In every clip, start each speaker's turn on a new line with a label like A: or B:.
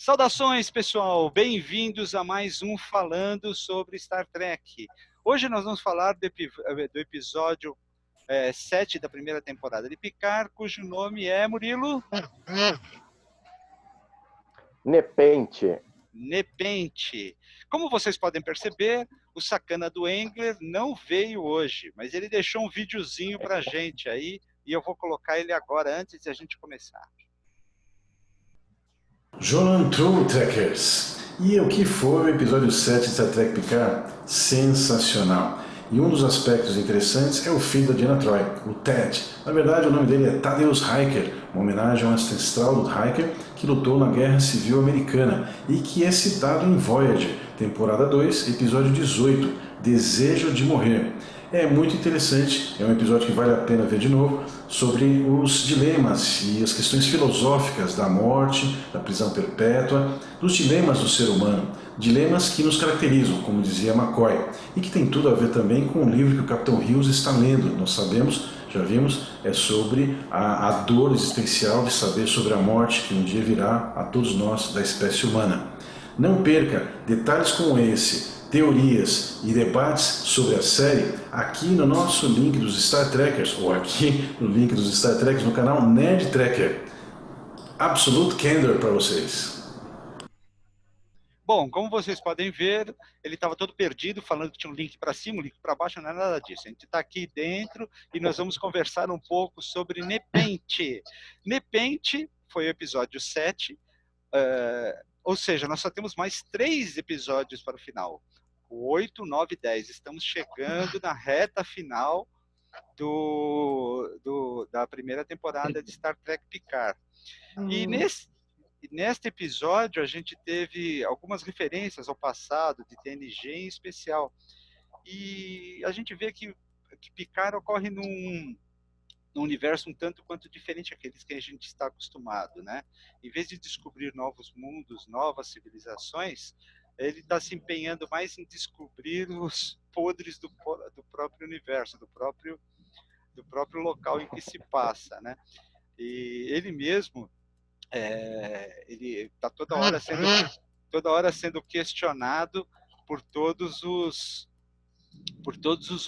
A: Saudações, pessoal! Bem-vindos a mais um Falando sobre Star Trek. Hoje nós vamos falar do episódio 7 da primeira temporada de Picard, cujo nome é, Murilo?
B: Nepente.
A: Nepente. Como vocês podem perceber, o sacana do Engler não veio hoje, mas ele deixou um videozinho pra gente aí, e eu vou colocar ele agora, antes de a gente começar.
C: Jonan True Trekkers. E o que foi o episódio 7 de Star Trek Picard? Sensacional. E um dos aspectos interessantes é o filho da Deanna Troi, o Ted. Na verdade, o nome dele é Thaddeus Riker, uma homenagem ao ancestral do Riker que lutou na Guerra Civil Americana e que é citado em Voyager, temporada 2, episódio 18, Desejo de Morrer. É muito interessante, é um episódio que vale a pena ver de novo, sobre os dilemas e as questões filosóficas da morte, da prisão perpétua, dos dilemas do ser humano, dilemas que nos caracterizam, como dizia McCoy, e que tem tudo a ver também com o livro que o Capitão Hughes está lendo. Nós sabemos, já vimos, é sobre a dor existencial de saber sobre a morte que um dia virá a todos nós da espécie humana. Não perca detalhes como esse, teorias e debates sobre a série aqui no nosso link dos Star Trekkers, ou aqui no link dos Star Trekkers no canal Nerd Trekker. Absolute candor para vocês.
A: Bom, como vocês podem ver, ele estava todo perdido, falando que tinha um link para cima, um link para baixo, não é nada disso. A gente está aqui dentro e nós vamos conversar um pouco sobre Nepente. Nepente foi o episódio 7, ou seja, nós só temos mais 3 episódios para o final. O 8, 9 e 10. Estamos chegando na reta final da primeira temporada de Star Trek Picard. E neste episódio a gente teve algumas referências ao passado de TNG em especial. E a gente vê que Picard ocorre num universo um tanto quanto diferente daqueles que a gente está acostumado, né? Em vez de descobrir novos mundos, novas civilizações, ele está se empenhando mais em descobrir os podres do próprio universo, do próprio local em que se passa, né? E ele mesmo, ele está toda hora sendo questionado por todos os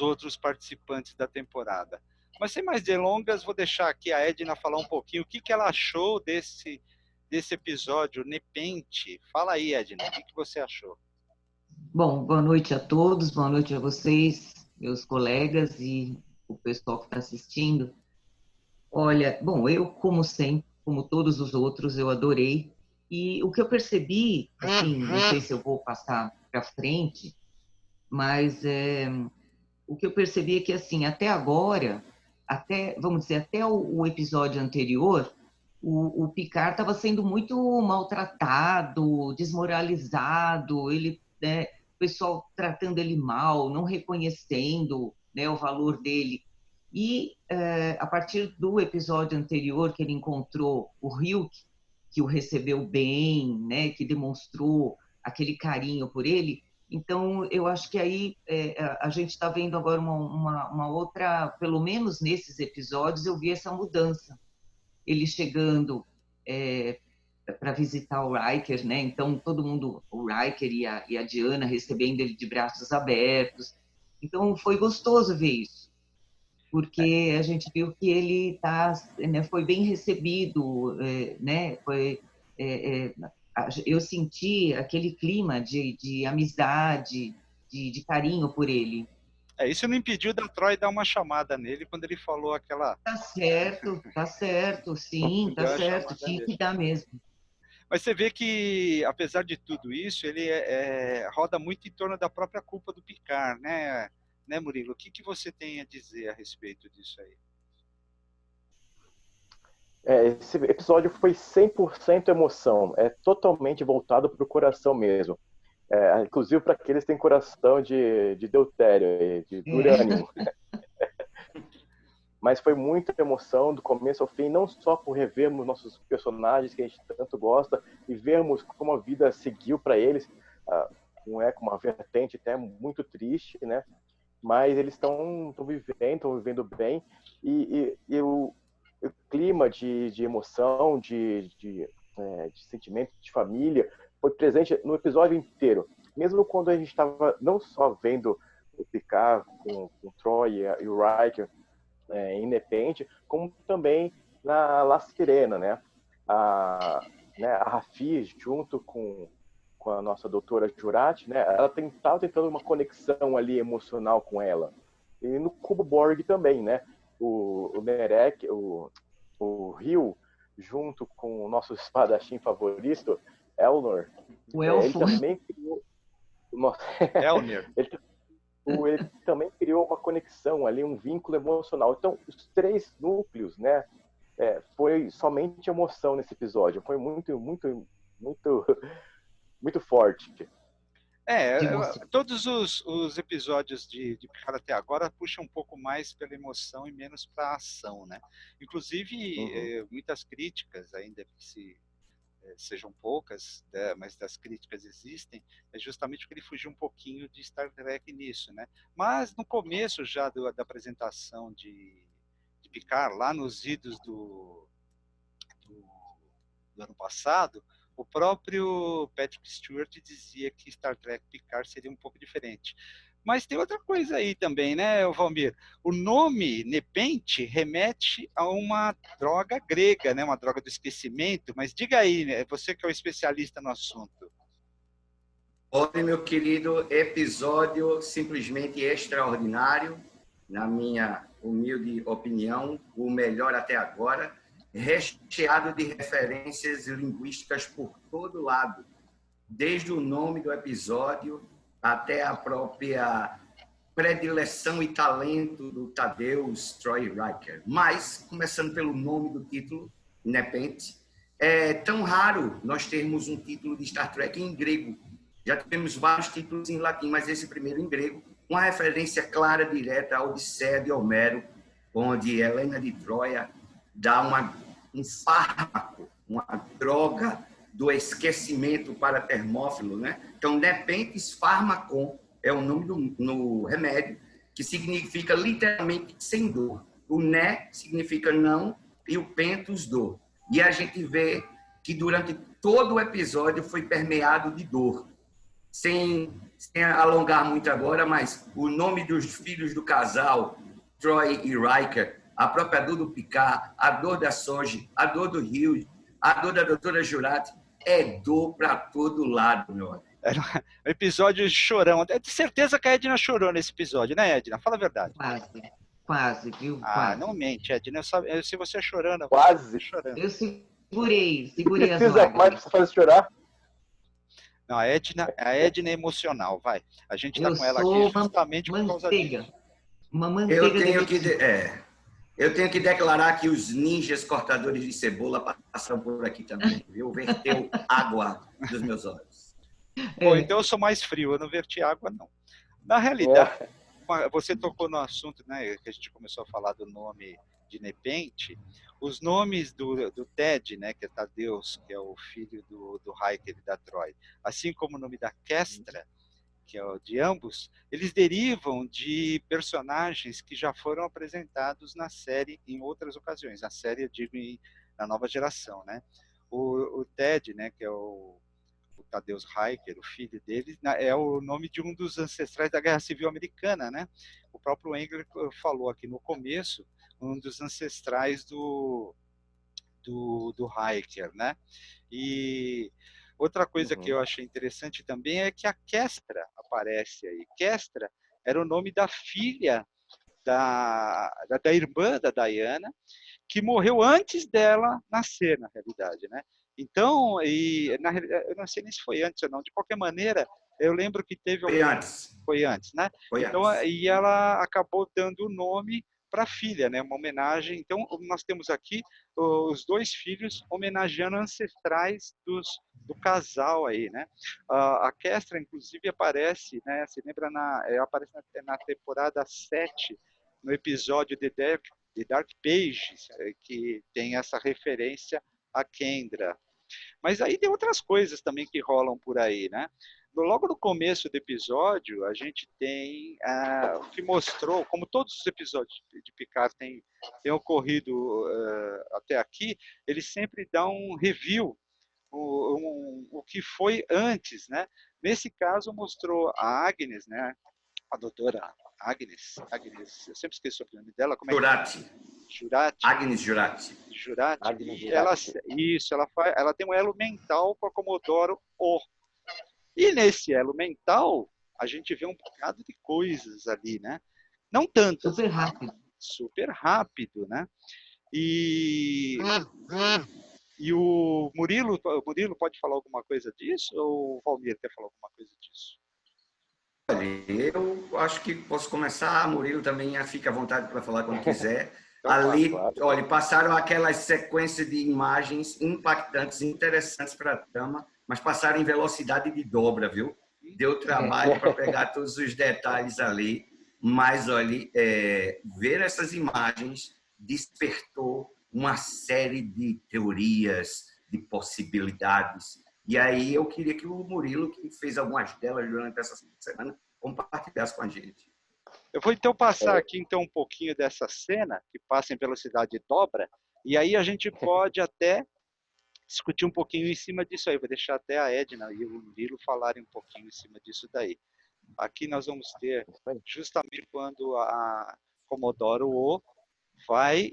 A: outros participantes da temporada. Mas sem mais delongas, vou deixar aqui a Edna falar um pouquinho o que ela achou desse episódio Nepente. Fala aí, Edna, o que você achou?
D: Bom, boa noite a todos, boa noite a vocês, meus colegas e o pessoal que está assistindo. Olha, bom, eu, como sempre, como todos os outros, eu adorei. E o que eu percebi, assim, não sei se eu vou passar para frente, mas o que eu percebi é que, assim, até agora, vamos dizer, até o episódio anterior, o Picard estava sendo muito maltratado, desmoralizado, ele, né, o pessoal tratando ele mal, não reconhecendo, né, o valor dele. E a partir do episódio anterior, que ele encontrou o Ryuk, que o recebeu bem, né, que demonstrou aquele carinho por ele, então eu acho que aí a gente está vendo agora uma outra, pelo menos nesses episódios, eu vi essa mudança. Ele chegando para visitar o Riker, né? Então todo mundo, o Riker e a Deanna recebendo ele de braços abertos. Então foi gostoso ver isso, porque a gente viu que ele né, foi bem recebido, né? Eu senti aquele clima de amizade, de carinho por ele.
A: Isso não impediu da Troi dar uma chamada nele quando ele falou aquela...
D: Tá certo, sim, tá certo, tinha que dar mesmo.
A: Mas você vê que, apesar de tudo isso, ele roda muito em torno da própria culpa do Picard, né, Murilo? O que você tem a dizer a respeito disso aí?
B: Esse episódio foi 100% emoção, é totalmente voltado para o coração mesmo. Inclusive para aqueles que têm coração de deutério, de urânio. Mas foi muita emoção do começo ao fim, não só por revermos nossos personagens que a gente tanto gosta e vermos como a vida seguiu para eles, com uma vertente até muito triste, né? Mas eles estão vivendo bem, e o clima de emoção, de de sentimento de família, foi presente no episódio inteiro. Mesmo quando a gente estava não só vendo o Picard com o Troy e o Riker em Nepente, como também na La Sirena, né? A Raffi, junto com a nossa doutora Jurati, né? Ela estava tentando uma conexão ali emocional com ela. E no Cubo Borg também, né? O Nerek, o Rio, junto com o nosso espadachim favorito, Elnor, ele também criou
A: Elner.
B: ele também criou uma conexão ali, um vínculo emocional. Então, os 3 núcleos, né? Foi somente emoção nesse episódio. Foi muito, muito, muito, muito forte.
A: Todos os episódios de Picard até agora puxam um pouco mais pela emoção e menos para a ação, né? Inclusive, muitas críticas, ainda que sejam poucas, né, mas das críticas existem, é justamente porque ele fugiu um pouquinho de Star Trek nisso, né? Mas no começo já da apresentação de Picard, lá nos idos do ano passado, o próprio Patrick Stewart dizia que Star Trek Picard seria um pouco diferente. Mas tem outra coisa aí também, né, Valmir? O nome Nepente remete a uma droga grega, né? Uma droga do esquecimento. Mas diga aí, né? Você que é o especialista no assunto.
E: Olha, meu querido, episódio simplesmente extraordinário, na minha humilde opinião, o melhor até agora, recheado de referências linguísticas por todo lado, desde o nome do episódio até a própria predileção e talento do Tadeusz Troy Riker. Mas, começando pelo nome do título, Nepente, é tão raro nós termos um título de Star Trek em grego. Já tivemos vários títulos em latim, mas esse primeiro em grego, uma referência clara, direta à Odisseia de Homero, onde Helena de Troia dá um fármaco, uma droga do esquecimento para Termófilo, né? Então, Nepentes Pharmacon é o nome no remédio, que significa literalmente sem dor. O né significa não e o pentos, dor. E a gente vê que durante todo o episódio foi permeado de dor. Sem alongar muito agora, mas o nome dos filhos do casal, Troy e Riker, a própria dor do Picard, a dor da Soji, a dor do Hughes, a dor da doutora Jurati, é dor para todo lado, meu amigo.
A: Era um episódio chorão. Eu tenho certeza que a Edna chorou nesse episódio, né, Edna? Fala a verdade.
D: Quase, viu?
A: Ah, não mente, Edna. Se você é chorando,
B: quase
A: chorando.
D: Eu segurei as
B: Precisa
D: lágrimas.
B: mais pra fazer chorar?
A: Não, a Edna é emocional, vai. A gente tá com ela
D: sou
A: aqui justamente por causa disso.
D: Uma manteiga.
E: Eu tenho que declarar que os ninjas cortadores de cebola passaram por aqui também, viu? Verteu água dos meus olhos.
A: Bom, então eu sou mais frio, eu não verti água, não. Na realidade, você tocou no assunto, né, que a gente começou a falar do nome de Nepente. Os nomes do Ted, né, que é Tadeusz, que é o filho do Riker e da Troy, assim como o nome da Kestra, que é o de ambos, eles derivam de personagens que já foram apresentados na série em outras ocasiões. Na série, eu digo, na nova geração, né? O Ted, né, que é o Tadeusz Riker, o filho dele, é o nome de um dos ancestrais da Guerra Civil Americana, né? O próprio Engler falou aqui no começo, um dos ancestrais do Riker, né? E outra coisa que eu achei interessante também é que a Kestra aparece aí. Kestra era o nome da filha da irmã da Diana, que morreu antes dela nascer, na realidade, né? Então, eu não sei nem se foi antes ou não, de qualquer maneira, eu lembro que teve... Foi antes, né? Então, e ela acabou dando o nome para a filha, né? Uma homenagem. Então, nós temos aqui os 2 filhos homenageando ancestrais do casal aí, né? A Kestra, inclusive, aparece, né? Se lembra, aparece na temporada 7, no episódio The Dark Pages, que tem essa referência a Kendra. Mas aí tem outras coisas também que rolam por aí, né? Logo no começo do episódio, a gente tem o que mostrou, como todos os episódios de Picard têm ocorrido até aqui, ele sempre dá um review o que foi antes, né? Nesse caso mostrou a Agnes, né? A doutora Agnes, eu sempre esqueço o nome dela, como é que
E: Jurati.
A: Jurati.
E: Agnes Jurati.
A: Jurati.
B: Agnes
A: E ela,
B: Jurati.
A: isso, ela tem um elo mental com a Comodoro O. E nesse elo mental, a gente vê um bocado de coisas ali, né? Não tantas.
D: Super rápido.
A: Super rápido, né? E o Murilo pode falar alguma coisa disso? Ou o Valmir quer falar alguma coisa disso?
E: Olha, eu acho que posso começar. Murilo também fica à vontade para falar quando quiser.
A: Então,
E: Ali,
B: claro.
E: olha, passaram aquelas sequências de imagens impactantes, interessantes para a trama, mas passaram em velocidade de dobra, viu? Deu trabalho para pegar todos os detalhes ali, mas olha, ver essas imagens despertou uma série de teorias, de possibilidades. E aí eu queria que o Murilo, que fez algumas delas durante essa semana, compartilhasse com a gente.
A: Eu vou então passar aqui então um pouquinho dessa cena que passa em velocidade de dobra, e aí a gente pode até discutir um pouquinho em cima disso aí. Vou deixar até a Edna e o Murilo falarem um pouquinho em cima disso daí. Aqui nós vamos ter justamente quando a Comodoro O vai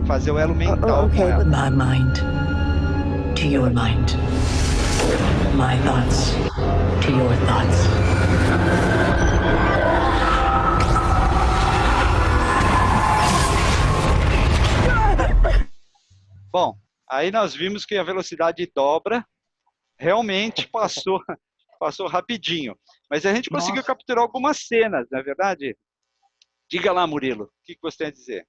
A: fazer o elo mental com ela.
F: My mind to your mind. My thoughts to your thoughts.
A: Bom, aí nós vimos que a velocidade dobra, realmente passou rapidinho. Mas a gente conseguiu capturar algumas cenas, não é verdade? Diga lá, Murilo, o que você tem a dizer?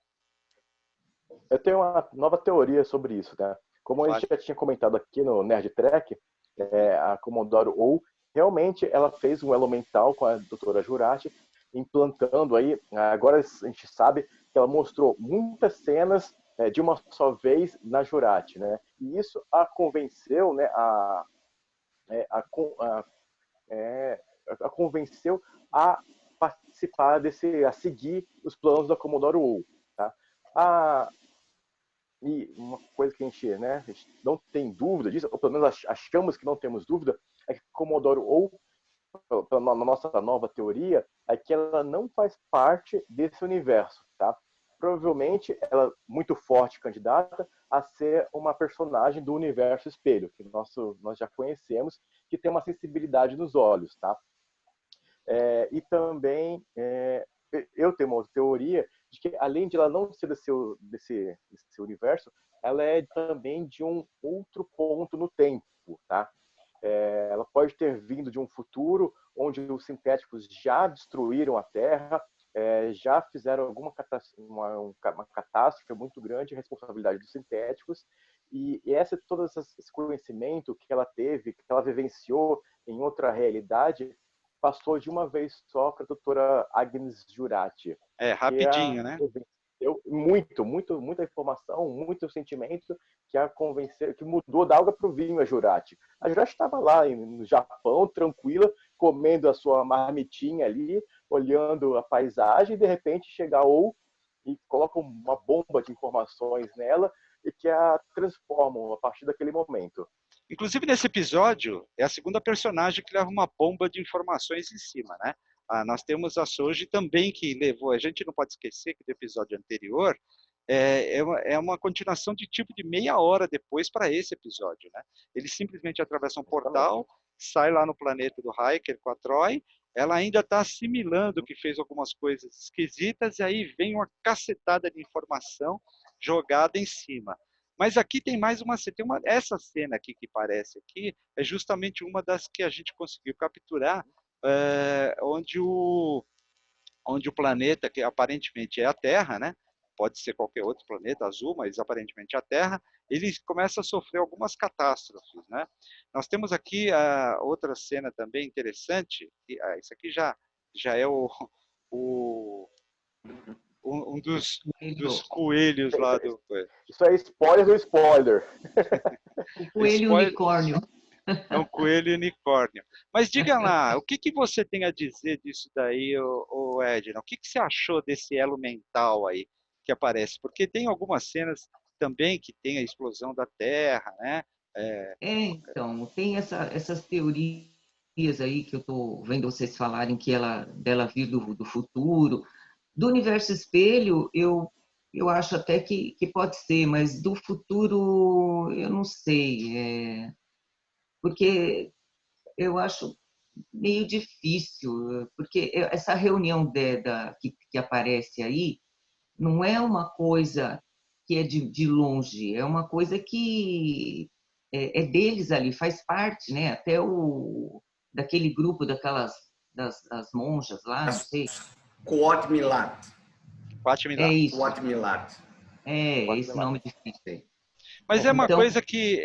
B: Eu tenho uma nova teoria sobre isso, né? Como a gente já tinha comentado aqui no Nerd Trek, a Comodoro O, realmente ela fez um elo mental com a doutora Jurati, implantando aí, agora a gente sabe que ela mostrou muitas cenas de uma só vez na Jurati, né? E isso a convenceu, né, a convenceu a participar a seguir os planos da Comodoro O, tá? E uma coisa que a gente não tem dúvida disso, ou pelo menos achamos que não temos dúvida, é que Comodoro O, na nossa nova teoria, é que ela não faz parte desse universo, tá? Provavelmente ela é muito forte candidata a ser uma personagem do universo espelho, que nós já conhecemos, que tem uma sensibilidade nos olhos, tá? E também eu tenho uma outra teoria de que, além de ela não ser desse universo, ela é também de um outro ponto no tempo, tá? Ela pode ter vindo de um futuro onde os sintéticos já destruíram a Terra, já fizeram uma catástrofe muito grande, a responsabilidade dos sintéticos, e todo esse conhecimento que ela teve, que ela vivenciou em outra realidade, passou de uma vez só para a doutora Agnes Jurati.
A: Rapidinho, né?
B: Muita informação, muito sentimento que a convenceu, que mudou da água para o vinho a Jurati. A Jurati estava lá no Japão, tranquila, comendo a sua marmitinha ali, olhando a paisagem, e de repente chega e coloca uma bomba de informações nela e que a transformam a partir daquele momento.
A: Inclusive, nesse episódio, é a segunda personagem que leva uma bomba de informações em cima, né? Nós temos a Soji também, que levou... A gente não pode esquecer que do episódio anterior é uma continuação de tipo de meia hora depois para esse episódio, né? Ele simplesmente atravessa um portal, sai lá no planeta do Riker com a Troy, ela ainda está assimilando que fez algumas coisas esquisitas, e aí vem uma cacetada de informação jogada em cima. Mas aqui tem mais essa cena aqui que parece aqui é justamente uma das que a gente conseguiu capturar, onde o planeta, que aparentemente é a Terra, né? Pode ser qualquer outro planeta azul, mas aparentemente a Terra, ele começa a sofrer algumas catástrofes, né? Nós temos aqui outra cena também interessante, isso aqui já é um dos coelhos lá do...
B: Isso é spoiler do spoiler.
D: O coelho unicórnio.
A: É um coelho unicórnio. Mas diga lá, o que você tem a dizer disso daí, Edna? O que você achou desse elo mental aí que aparece? Porque tem algumas cenas também que tem a explosão da Terra, né?
D: Então, tem essas teorias aí que eu estou vendo vocês falarem que dela vir do futuro. Do universo espelho, eu acho até que pode ser, mas do futuro eu não sei, porque eu acho meio difícil, porque essa reunião que aparece aí não é uma coisa que é de longe, é uma coisa que é deles ali, faz parte, né? Até daquele grupo das monjas lá, não sei.
E: Quat Milat.
D: É isso,
E: Quat Milat.
D: esse nome difícil aí.
A: Mas é uma
D: Então,
A: coisa que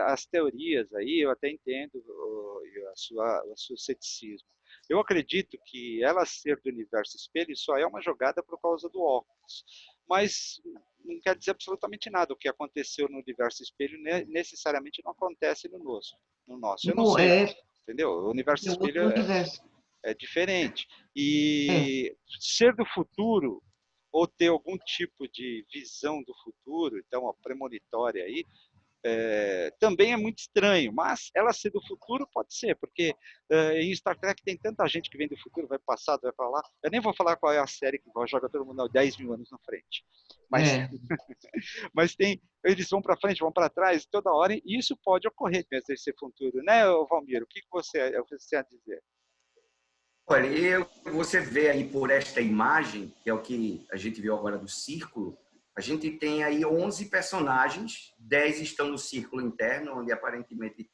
A: as teorias aí, eu até entendo o seu ceticismo. Eu acredito que ela ser do universo espelho só é uma jogada por causa do óculos. Mas não quer dizer absolutamente nada. O que aconteceu no universo espelho necessariamente não acontece no nosso. Eu não
D: não,
A: sei, entendeu? O universo
D: é outro
A: espelho
D: universo.
A: é diferente.
D: É.
A: E ser do futuro ou ter algum tipo de visão do futuro, então a premonitória aí, também é muito estranho, mas ela ser do futuro pode ser, porque em Star Trek tem tanta gente que vem do futuro, vai passado, vai para lá. Eu nem vou falar qual é a série que joga todo mundo 10 mil anos na frente, mas, mas eles vão para frente, vão para trás toda hora, e isso pode ocorrer mesmo esse futuro, né, Valmir? O que você tem a dizer?
E: Olha, você vê aí por esta imagem, que é o que a gente viu agora do círculo, a gente tem aí 11 personagens, 10 estão no círculo interno, onde aparentemente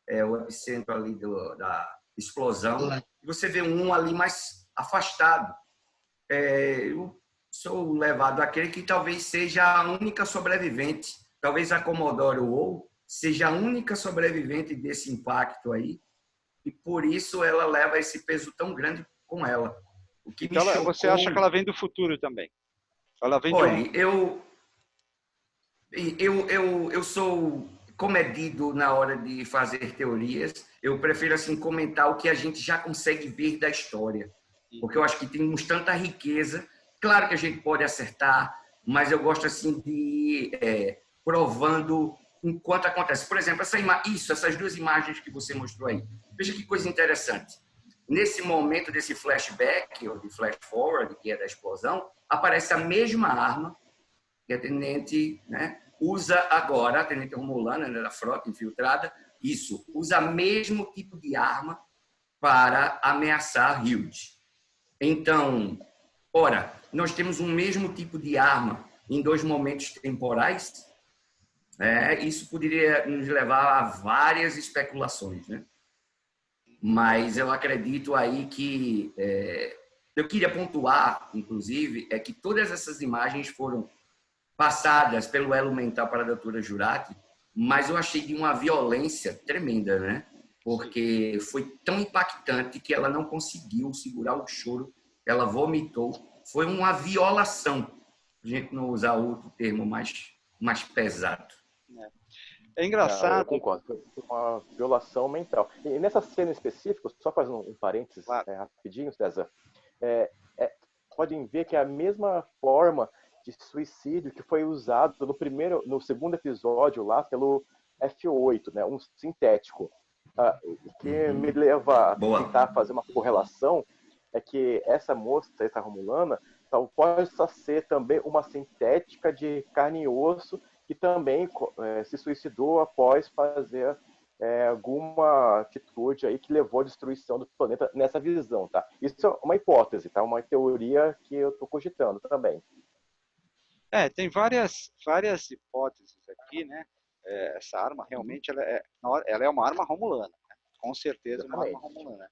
E: é o epicentro ali da explosão. E você vê um ali mais afastado. Eu sou levado àquele que talvez seja a única sobrevivente, talvez a Commodore Ou seja a única sobrevivente desse impacto aí, e por isso ela leva esse peso tão grande com ela. O que
A: Então,
E: me chocou...
A: você acha que ela vem do futuro também? Ela vem
E: Olha, eu sou comedido na hora de fazer teorias. Eu prefiro assim comentar o que a gente já consegue ver da história, porque eu acho que temos tanta riqueza. Claro que a gente pode acertar, mas eu gosto assim de provando enquanto acontece. Por exemplo, essas duas imagens que você mostrou aí. Veja que coisa interessante. Nesse momento desse flashback, ou de flash forward, que é da explosão, aparece a mesma arma que a tenente, né, usa agora, a tenente Romulana, né, da frota infiltrada, usa o mesmo tipo de arma para ameaçar Hughes. Então, ora, nós temos o mesmo tipo de arma em dois momentos temporais. Isso poderia nos levar a várias especulações, né? Mas eu acredito aí que eu queria pontuar, inclusive, que todas essas imagens foram passadas pelo elo mental para a doutora Jurati, mas eu achei de uma violência tremenda, né? Porque foi tão impactante que ela não conseguiu segurar o choro, ela vomitou. Foi uma violação, a gente não usar outro termo mais pesado.
A: É engraçado.
B: Eu concordo, foi uma violação mental. E nessa cena específica, só fazendo um parênteses rapidinho, César, podem ver que é a mesma forma de suicídio que foi usado no segundo episódio lá pelo F8, né, um sintético. O que me leva a tentar fazer uma correlação é que essa moça, essa Romulana, possa ser também uma sintética de carne e osso que também se suicidou após fazer alguma atitude aí que levou à destruição do planeta nessa visão, tá? Isso é uma hipótese, tá? Uma teoria que eu estou cogitando também.
A: Tem várias hipóteses aqui, né? Essa arma realmente ela é uma arma romulana, né? Com certeza. Exatamente. Uma arma romulana.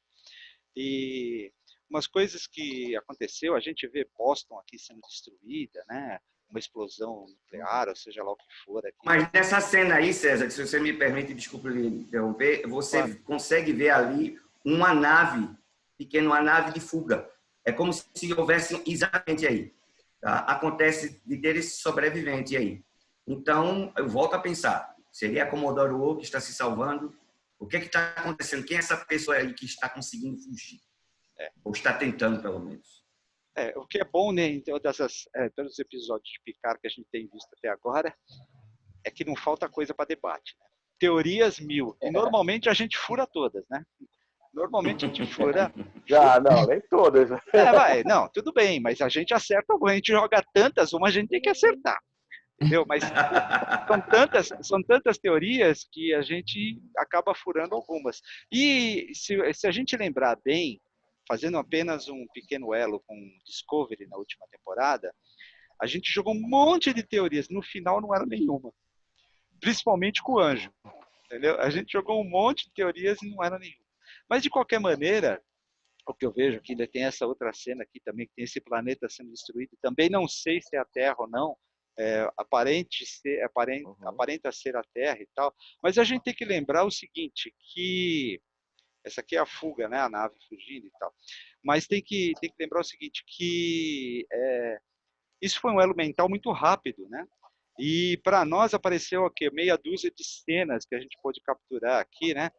A: E umas coisas que aconteceu, a gente vê Boston aqui sendo destruída, né? Uma explosão nuclear, ou seja lá o que for. Aqui.
E: Mas nessa cena aí, César, se você me permite, desculpe lhe interromper, você consegue ver ali uma nave pequena, uma nave de fuga. É como se houvesse exatamente aí. Tá? Acontece de ter esse sobrevivente aí. Então, eu volto a pensar, seria a Commodore Ou que está se salvando? O que está acontecendo? Quem é essa pessoa aí que está conseguindo fugir? Ou está tentando, pelo menos.
A: O que é bom, né, em todos os episódios de Picard que a gente tem visto até agora, é que não falta coisa para debate. Né? teorias 1000. E normalmente a gente fura todas, né? Normalmente a gente fura.
B: Não, nem todas.
A: Não, tudo bem, mas a gente acerta alguma. A gente joga tantas, uma a gente tem que acertar. Entendeu? Mas são tantas teorias que a gente acaba furando algumas. E se a gente lembrar bem, fazendo apenas um pequeno elo com Discovery na última temporada, a gente jogou um monte de teorias. No final não era nenhuma. Principalmente com o Anjo. Entendeu? A gente jogou um monte de teorias e não era nenhuma. Mas, de qualquer maneira, o que eu vejo aqui, ainda tem essa outra cena aqui também, que tem esse planeta sendo destruído. Também não sei se é a Terra ou não. Aparenta ser a Terra e tal. Mas a gente tem que lembrar o seguinte, que essa aqui é a fuga, né? A nave fugindo e tal. Mas tem que lembrar o seguinte, que isso foi um elo mental muito rápido, né? E para nós apareceu aqui meia dúzia de cenas que a gente pôde capturar aqui, né?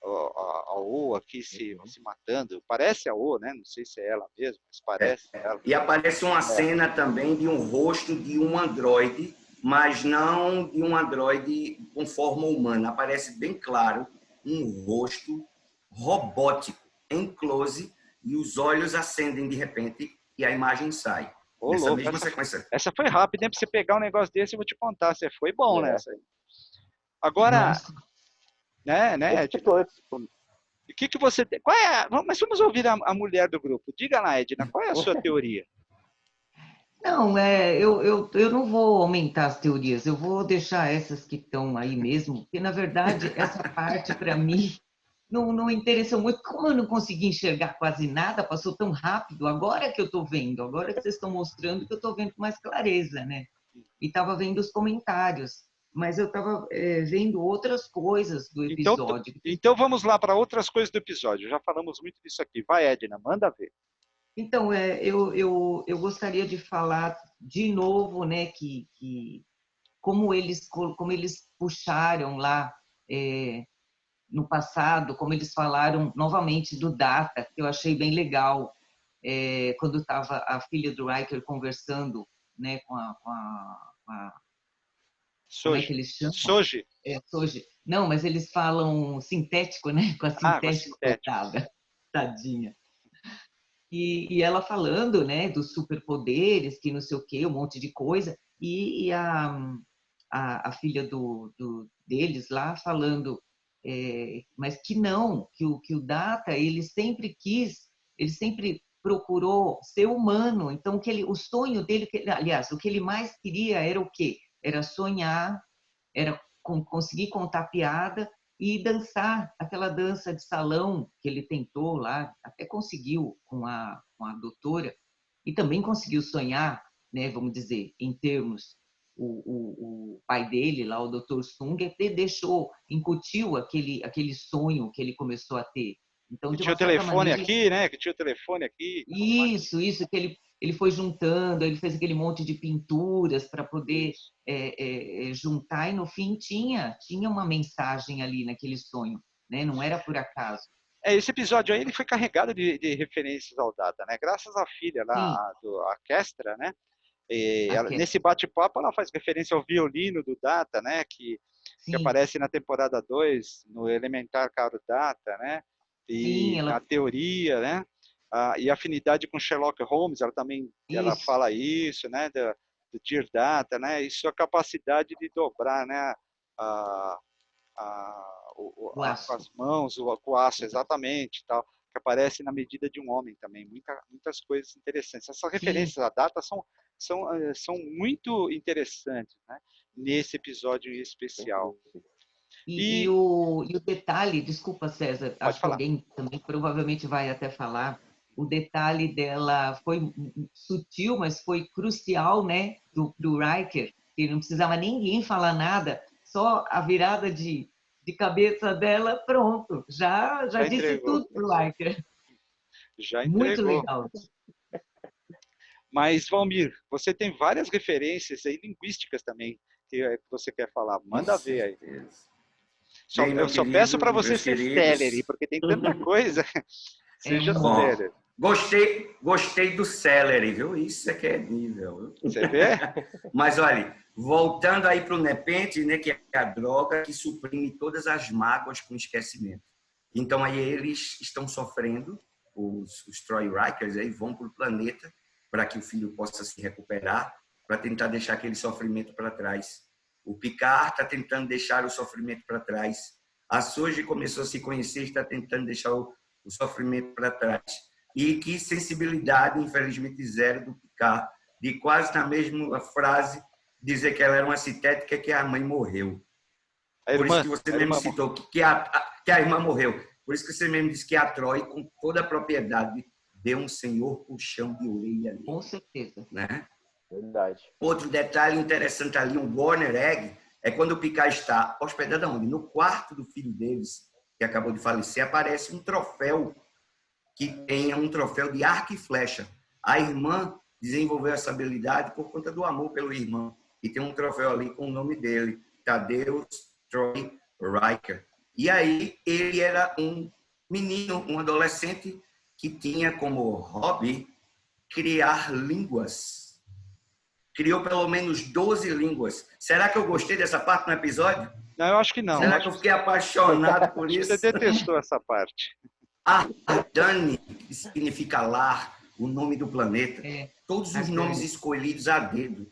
A: A O aqui se matando. Parece a O, né? Não sei se é ela mesmo, mas parece ela.
E: E aparece uma cena também de um rosto de um androide, mas não de um androide com forma humana. Aparece bem claro um rosto robótico em close e os olhos acendem de repente e a imagem sai. Nessa mesma sequência.
A: Essa foi rápida, né? Pra você pegar um negócio desse, eu vou te contar. Você foi bom, né? Agora, né, Ed? O que você tem? Mas vamos ouvir a mulher do grupo. Diga lá, Edna, qual é a sua teoria?
D: Não, eu não vou aumentar as teorias, eu vou deixar essas que estão aí mesmo, porque, na verdade, essa parte, para mim, não interessou muito. Como eu não consegui enxergar quase nada, passou tão rápido, agora que eu estou vendo, agora que vocês estão mostrando que eu estou vendo com mais clareza, né? E estava vendo os comentários, mas eu estava vendo outras coisas do episódio.
A: Então vamos lá para outras coisas do episódio, já falamos muito disso aqui. Vai, Edna, manda ver.
D: Então, eu gostaria de falar de novo, né, que como eles puxaram lá no passado, como eles falaram novamente do Data, que eu achei bem legal, quando estava a filha do Riker conversando, né, com a como é que eles chamam?
A: Soji.
D: Soji. Não, mas eles falam sintético, né, com a sintético coitada, tadinha. E ela falando, né, dos superpoderes, que não sei o quê, um monte de coisa, e a filha deles lá falando, mas que não, que o Data, ele sempre procurou ser humano, então o sonho dele, aliás, o que ele mais queria era o quê? Era sonhar, era conseguir contar piada e dançar aquela dança de salão que ele tentou lá, até conseguiu com a doutora, e também conseguiu sonhar, né, vamos dizer, em termos, o pai dele lá, o Dr. Sung, incutiu aquele sonho que ele começou a ter. Então,
A: que tinha o telefone aqui, né? Que tinha o telefone aqui.
D: Isso, que ele foi juntando, ele fez aquele monte de pinturas para poder juntar, e no fim tinha uma mensagem ali naquele sonho, né? Não era por acaso.
A: Esse episódio aí ele foi carregado de referências ao Data, né? Graças à filha lá, a Kestra, né? Nesse bate-papo ela faz referência ao violino do Data, né? Que aparece na temporada 2, no Elementar Caro Data, né? E a teoria, né? E a afinidade com Sherlock Holmes, ela fala isso, né? Do Dear Data, né? E sua capacidade de dobrar, né? Com as mãos, com o aço, exatamente, tal, que aparece na medida de um homem também. Muitas coisas interessantes. Essas referências à Data são muito interessantes, né? Nesse episódio em especial.
D: E o detalhe, desculpa, César, acho que
A: falar.
D: Alguém também provavelmente vai até falar, o detalhe dela foi sutil, mas foi crucial, né, do Riker, que não precisava ninguém falar nada, só a virada de cabeça dela, pronto, já disse
A: entregou.
D: tudo pro Riker.
A: Já entregou.
D: Muito legal.
A: Mas, Valmir, você tem várias referências aí linguísticas também que você quer falar. Manda ver aí. Eu só peço para você ser celery, porque tem tanta coisa. Seja celery.
E: Gostei do celery, viu? Isso é que é nível.
A: Você vê?
E: Mas, olha, voltando aí para o Nepenthe, né, que é a droga que suprime todas as mágoas com esquecimento. Então, aí eles estão sofrendo, os Troy Rikers aí vão para o planeta para que o filho possa se recuperar, para tentar deixar aquele sofrimento para trás. O Picard está tentando deixar o sofrimento para trás. A Soji começou a se conhecer, está tentando deixar o sofrimento para trás. E que sensibilidade, infelizmente, zero do Picard, de quase na mesma frase dizer que ela era uma citética, que a mãe morreu. Por isso que você mesmo citou que a irmã morreu. Por isso que você mesmo disse que a Troy, com toda a propriedade, deu um senhor puxão de orelha ali.
D: Com certeza.
E: Né?
B: Verdade.
E: Outro detalhe interessante ali, um Warner Egg, é quando o Picard está hospedado onde? No quarto do filho deles, que acabou de falecer, aparece um troféu, que tem um troféu de arco e flecha. A irmã desenvolveu essa habilidade por conta do amor pelo irmão. E tem um troféu ali com o nome dele, Tadeusz Troy Riker. E aí ele era um menino, um adolescente que tinha como hobby criar línguas. Criou pelo menos 12 línguas. Será que eu gostei dessa parte no episódio?
A: Não, eu acho que não.
E: Será que eu fiquei apaixonado por isso?
A: Você detestou essa parte.
E: Ardani, que significa lar, o nome do planeta. Todos os nomes escolhidos a dedo.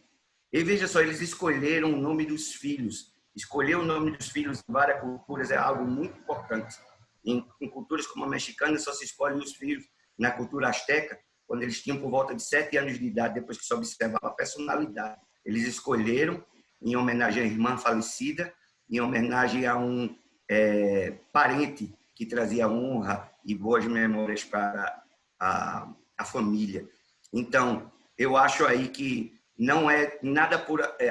E: E veja só, eles escolheram o nome dos filhos. Escolher o nome dos filhos em várias culturas é algo muito importante. Em culturas como a mexicana, só se escolhe os filhos. Na cultura asteca, quando eles tinham por volta de 7 anos de idade, depois que se observava a personalidade. Eles escolheram, em homenagem à irmã falecida, em homenagem a um parente que trazia honra e boas memórias para a família. Então, eu acho aí que não é nada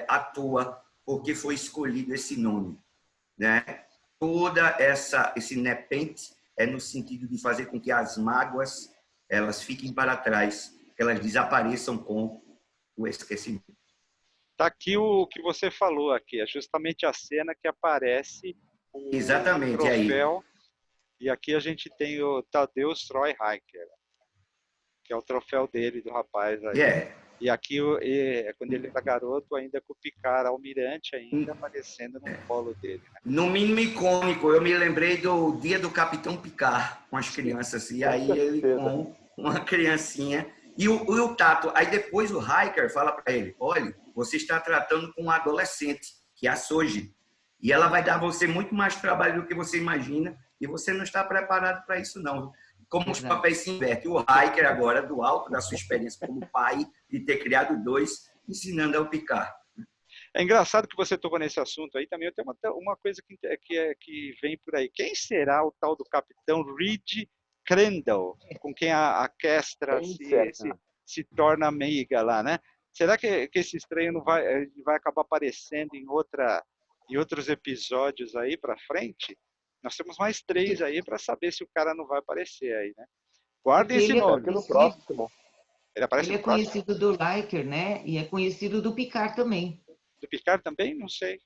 E: à toa porque foi escolhido esse nome, né? Toda esse Nepenthe é no sentido de fazer com que as mágoas elas fiquem para trás, que elas desapareçam com o esquecimento.
A: Tá aqui o que você falou aqui, é justamente a cena que aparece o
E: Exatamente,
A: troféu.
E: aí.
A: E aqui a gente tem o Tadeusz Troy Riker, que é o troféu dele, do rapaz aí. E aqui, quando ele era garoto, ainda com o Picard almirante ainda aparecendo no colo dele. Né?
E: No mínimo icônico, eu me lembrei do dia do Capitão Picard com as crianças. E aí ele com uma criancinha. E o Tato, aí depois o Riker fala para ele, olha, você está tratando com um adolescente, que é a Soji. E ela vai dar a você muito mais trabalho do que você imagina. E você não está preparado para isso, não. Como os papéis se invertem. O Riker agora, do alto da sua experiência como pai, de ter criado 2, ensinando ao Picard.
A: É engraçado que você tocou nesse assunto aí também. Eu tenho uma coisa que vem por aí. Quem será o tal do Capitão Reed Crandall, com quem a Kestra se torna amiga lá, né? Será que esse estranho não vai acabar aparecendo em outros episódios aí para frente? Nós temos mais 3 aí para saber se o cara não vai aparecer aí, né? Guardem esse nome.
B: No próximo.
A: Ele
D: é conhecido do Riker, né? E é conhecido do Picard também.
A: Do Picard também? Não sei.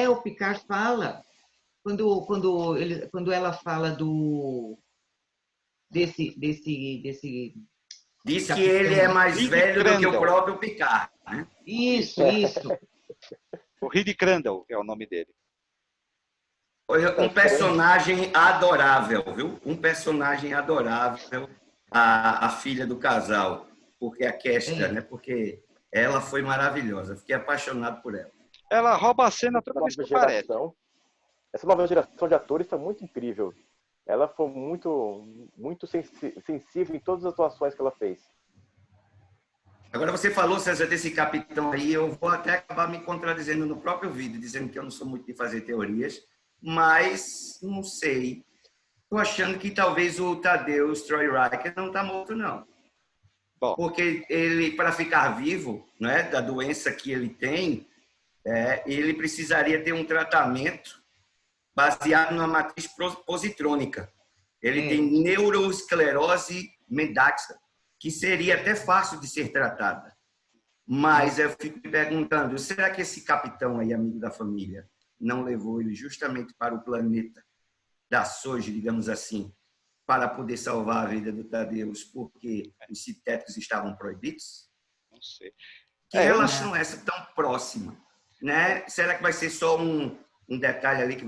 D: O Picard fala, quando ela fala desse
E: Diz que ele é mais velho do que o próprio Picard. Né?
D: Isso.
A: O Reed Crandall é o nome dele.
E: Um personagem adorável, viu? Um personagem adorável, a filha do casal, porque a Kestra, né? Porque ela foi maravilhosa. Fiquei apaixonado por ela.
A: Ela rouba a cena toda vez que aparece.
B: Essa nova geração de atores está muito incrível. Ela foi muito sensível em todas as atuações que ela fez.
E: Agora você falou, César, desse capitão aí, eu vou até acabar me contradizendo no próprio vídeo, dizendo que eu não sou muito de fazer teorias, mas não sei. Estou achando que talvez o Tadeusz Troy Riker não está morto, não. Bom. Porque ele, para ficar vivo, né, da doença que ele tem, ele precisaria ter um tratamento baseado na matriz positrônica. Ele tem neuroesclerose mendaxa, que seria até fácil de ser tratada. Mas eu fico me perguntando, será que esse capitão aí, amigo da família, não levou ele justamente para o planeta da Soji, digamos assim, para poder salvar a vida do Tadeusz, porque os sintéticos estavam proibidos?
A: Não sei.
E: Que relação é essa tão próxima? né? Será que vai ser só um detalhe ali que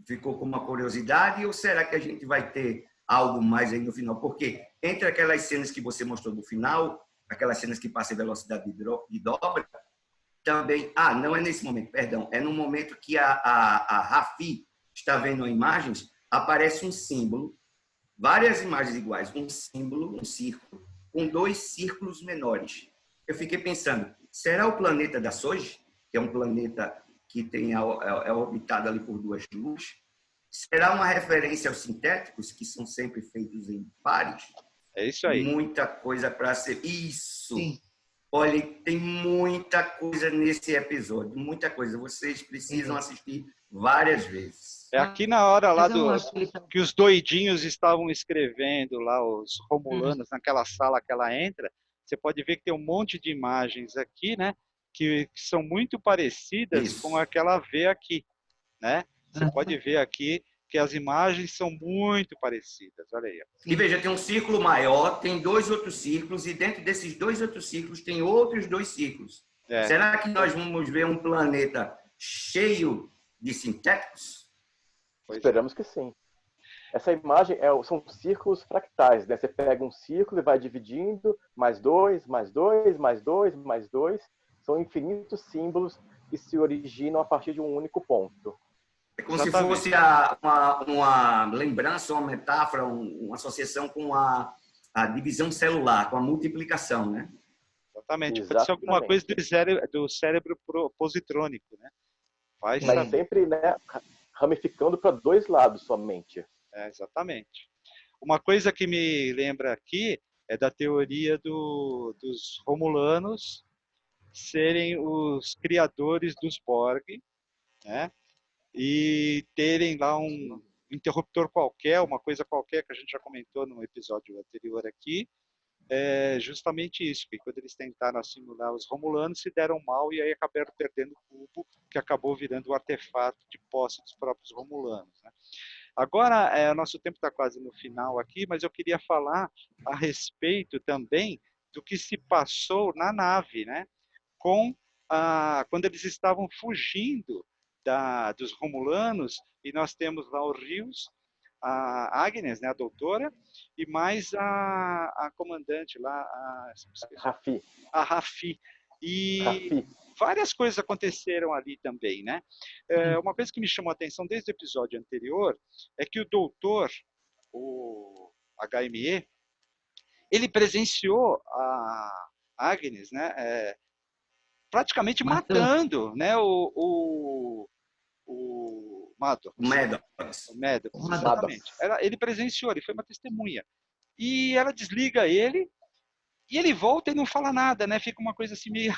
E: ficou com uma curiosidade, ou será que a gente vai ter algo mais aí no final? Porque entre aquelas cenas que você mostrou no final, aquelas cenas que passam em velocidade de dobra, também... não é nesse momento, perdão. É no momento que a Rafi está vendo imagens, aparece um símbolo, várias imagens iguais, um símbolo, um círculo, com 2 círculos menores. Eu fiquei pensando, será o planeta da Soji, que é um planeta que é orbitado ali por 2 luas? Será uma referência aos sintéticos, que são sempre feitos em pares?
A: É isso aí.
E: Muita coisa para ser... Isso!
D: Sim.
E: Olha, tem muita coisa nesse episódio, muita coisa. Vocês precisam assistir várias vezes.
A: É aqui na hora lá
D: que
A: os doidinhos estavam escrevendo lá, os romulanos, naquela sala que ela entra, você pode ver que tem um monte de imagens aqui, né? Que são muito parecidas com a que ela vê aqui, né? Você pode ver aqui que as imagens são muito parecidas, olha aí.
E: E veja, tem um círculo maior, tem 2 outros círculos, e dentro desses 2 outros círculos tem outros 2 círculos. Será que nós vamos ver um planeta cheio de sintéticos?
B: Esperamos que sim. Essa imagem são círculos fractais, né? Você pega um círculo e vai dividindo, mais 2, mais 2, mais 2, mais 2. São infinitos símbolos que se originam a partir de um único ponto.
E: É como se fosse uma lembrança, uma metáfora, uma associação com a divisão celular, com a multiplicação, né?
A: Exatamente. Pode ser alguma coisa do cérebro positrônico, né?
B: Mas sempre, né, ramificando para 2 lados somente.
A: Exatamente. Uma coisa que me lembra aqui é da teoria dos Romulanos serem os criadores dos Borg, né? E terem lá um interruptor qualquer, uma coisa qualquer que a gente já comentou no episódio anterior aqui, é justamente isso, que quando eles tentaram simular os Romulanos, se deram mal e aí acabaram perdendo o cubo, que acabou virando o artefato de posse dos próprios Romulanos, né? Agora, nosso tempo está quase no final aqui, mas eu queria falar a respeito também do que se passou na nave, né? Quando eles estavam fugindo dos Romulanos, e nós temos lá o Rios, a Agnes, né, a doutora, e mais a comandante lá,
B: Rafi.
A: A Rafi. E
B: Rafi.
A: Várias coisas aconteceram ali também, né? Uma coisa que me chamou a atenção desde o episódio anterior é que o doutor, o HME, ele presenciou a Agnes, né, praticamente matando, né, o Maddox. Exatamente. Ele presenciou, ele foi uma testemunha. E ela desliga ele, e ele volta e não fala nada, né? Fica uma coisa assim meio...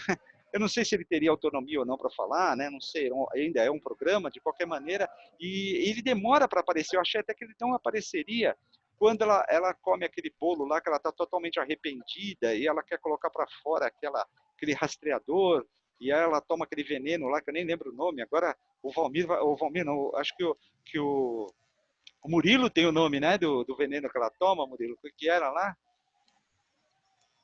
A: Eu não sei se ele teria autonomia ou não para falar, né? Não sei, ainda é um programa, de qualquer maneira. E ele demora para aparecer. Eu achei até que ele não apareceria quando ela come aquele bolo lá, que ela está totalmente arrependida, e ela quer colocar para fora aquele rastreador, e aí ela toma aquele veneno lá, que eu nem lembro o nome. Agora, o Valmir não, acho que o Murilo tem o nome, né, do veneno que ela toma, Murilo, o que era lá?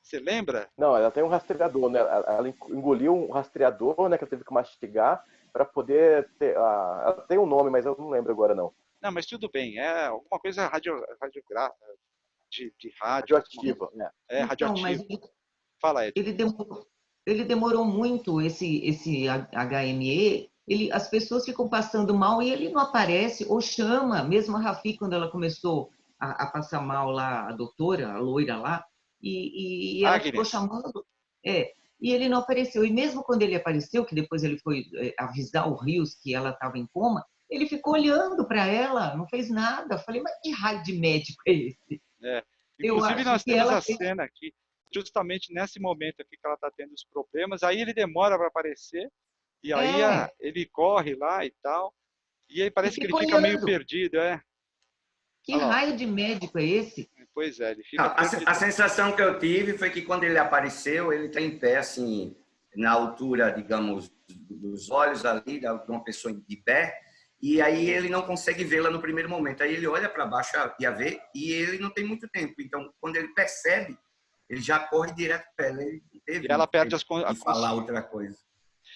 A: Você lembra?
B: Não, ela tem um rastreador, né? Ela engoliu um rastreador, né, que ela teve que mastigar para poder ter... ela tem um nome, mas eu não lembro agora, não.
A: Não, mas tudo bem, é alguma coisa radiográfica, de rádio.
B: Radioativa, né?
A: Radioativo. Fala, Ed.
D: Ele demorou muito, esse HME, as pessoas ficam passando mal e ele não aparece, ou chama, mesmo a Rafi, quando ela começou a passar mal lá, a doutora, a loira lá, e ela ficou chamando, e ele não apareceu. E mesmo quando ele apareceu, que depois ele foi avisar o Rios que ela estava em coma, ele ficou olhando para ela, não fez nada. Eu falei, mas que raio de médico é esse?
A: Inclusive, nós temos a cena aqui, justamente nesse momento aqui que ela está tendo os problemas, aí ele demora para aparecer, e aí ele corre lá e tal, e aí parece que ele fica meio perdido,
D: Que raio de médico é esse?
A: Pois é, ele fica
E: a sensação que eu tive foi que quando ele apareceu, ele está em pé, assim, na altura, digamos, dos olhos ali, de uma pessoa de pé, e aí ele não consegue vê-la no primeiro momento. Aí ele olha para baixo e a vê, e ele não tem muito tempo. Então, quando ele percebe, ele já corre direto para ela. Ele teve
A: e ela perde
E: de falar outra coisa.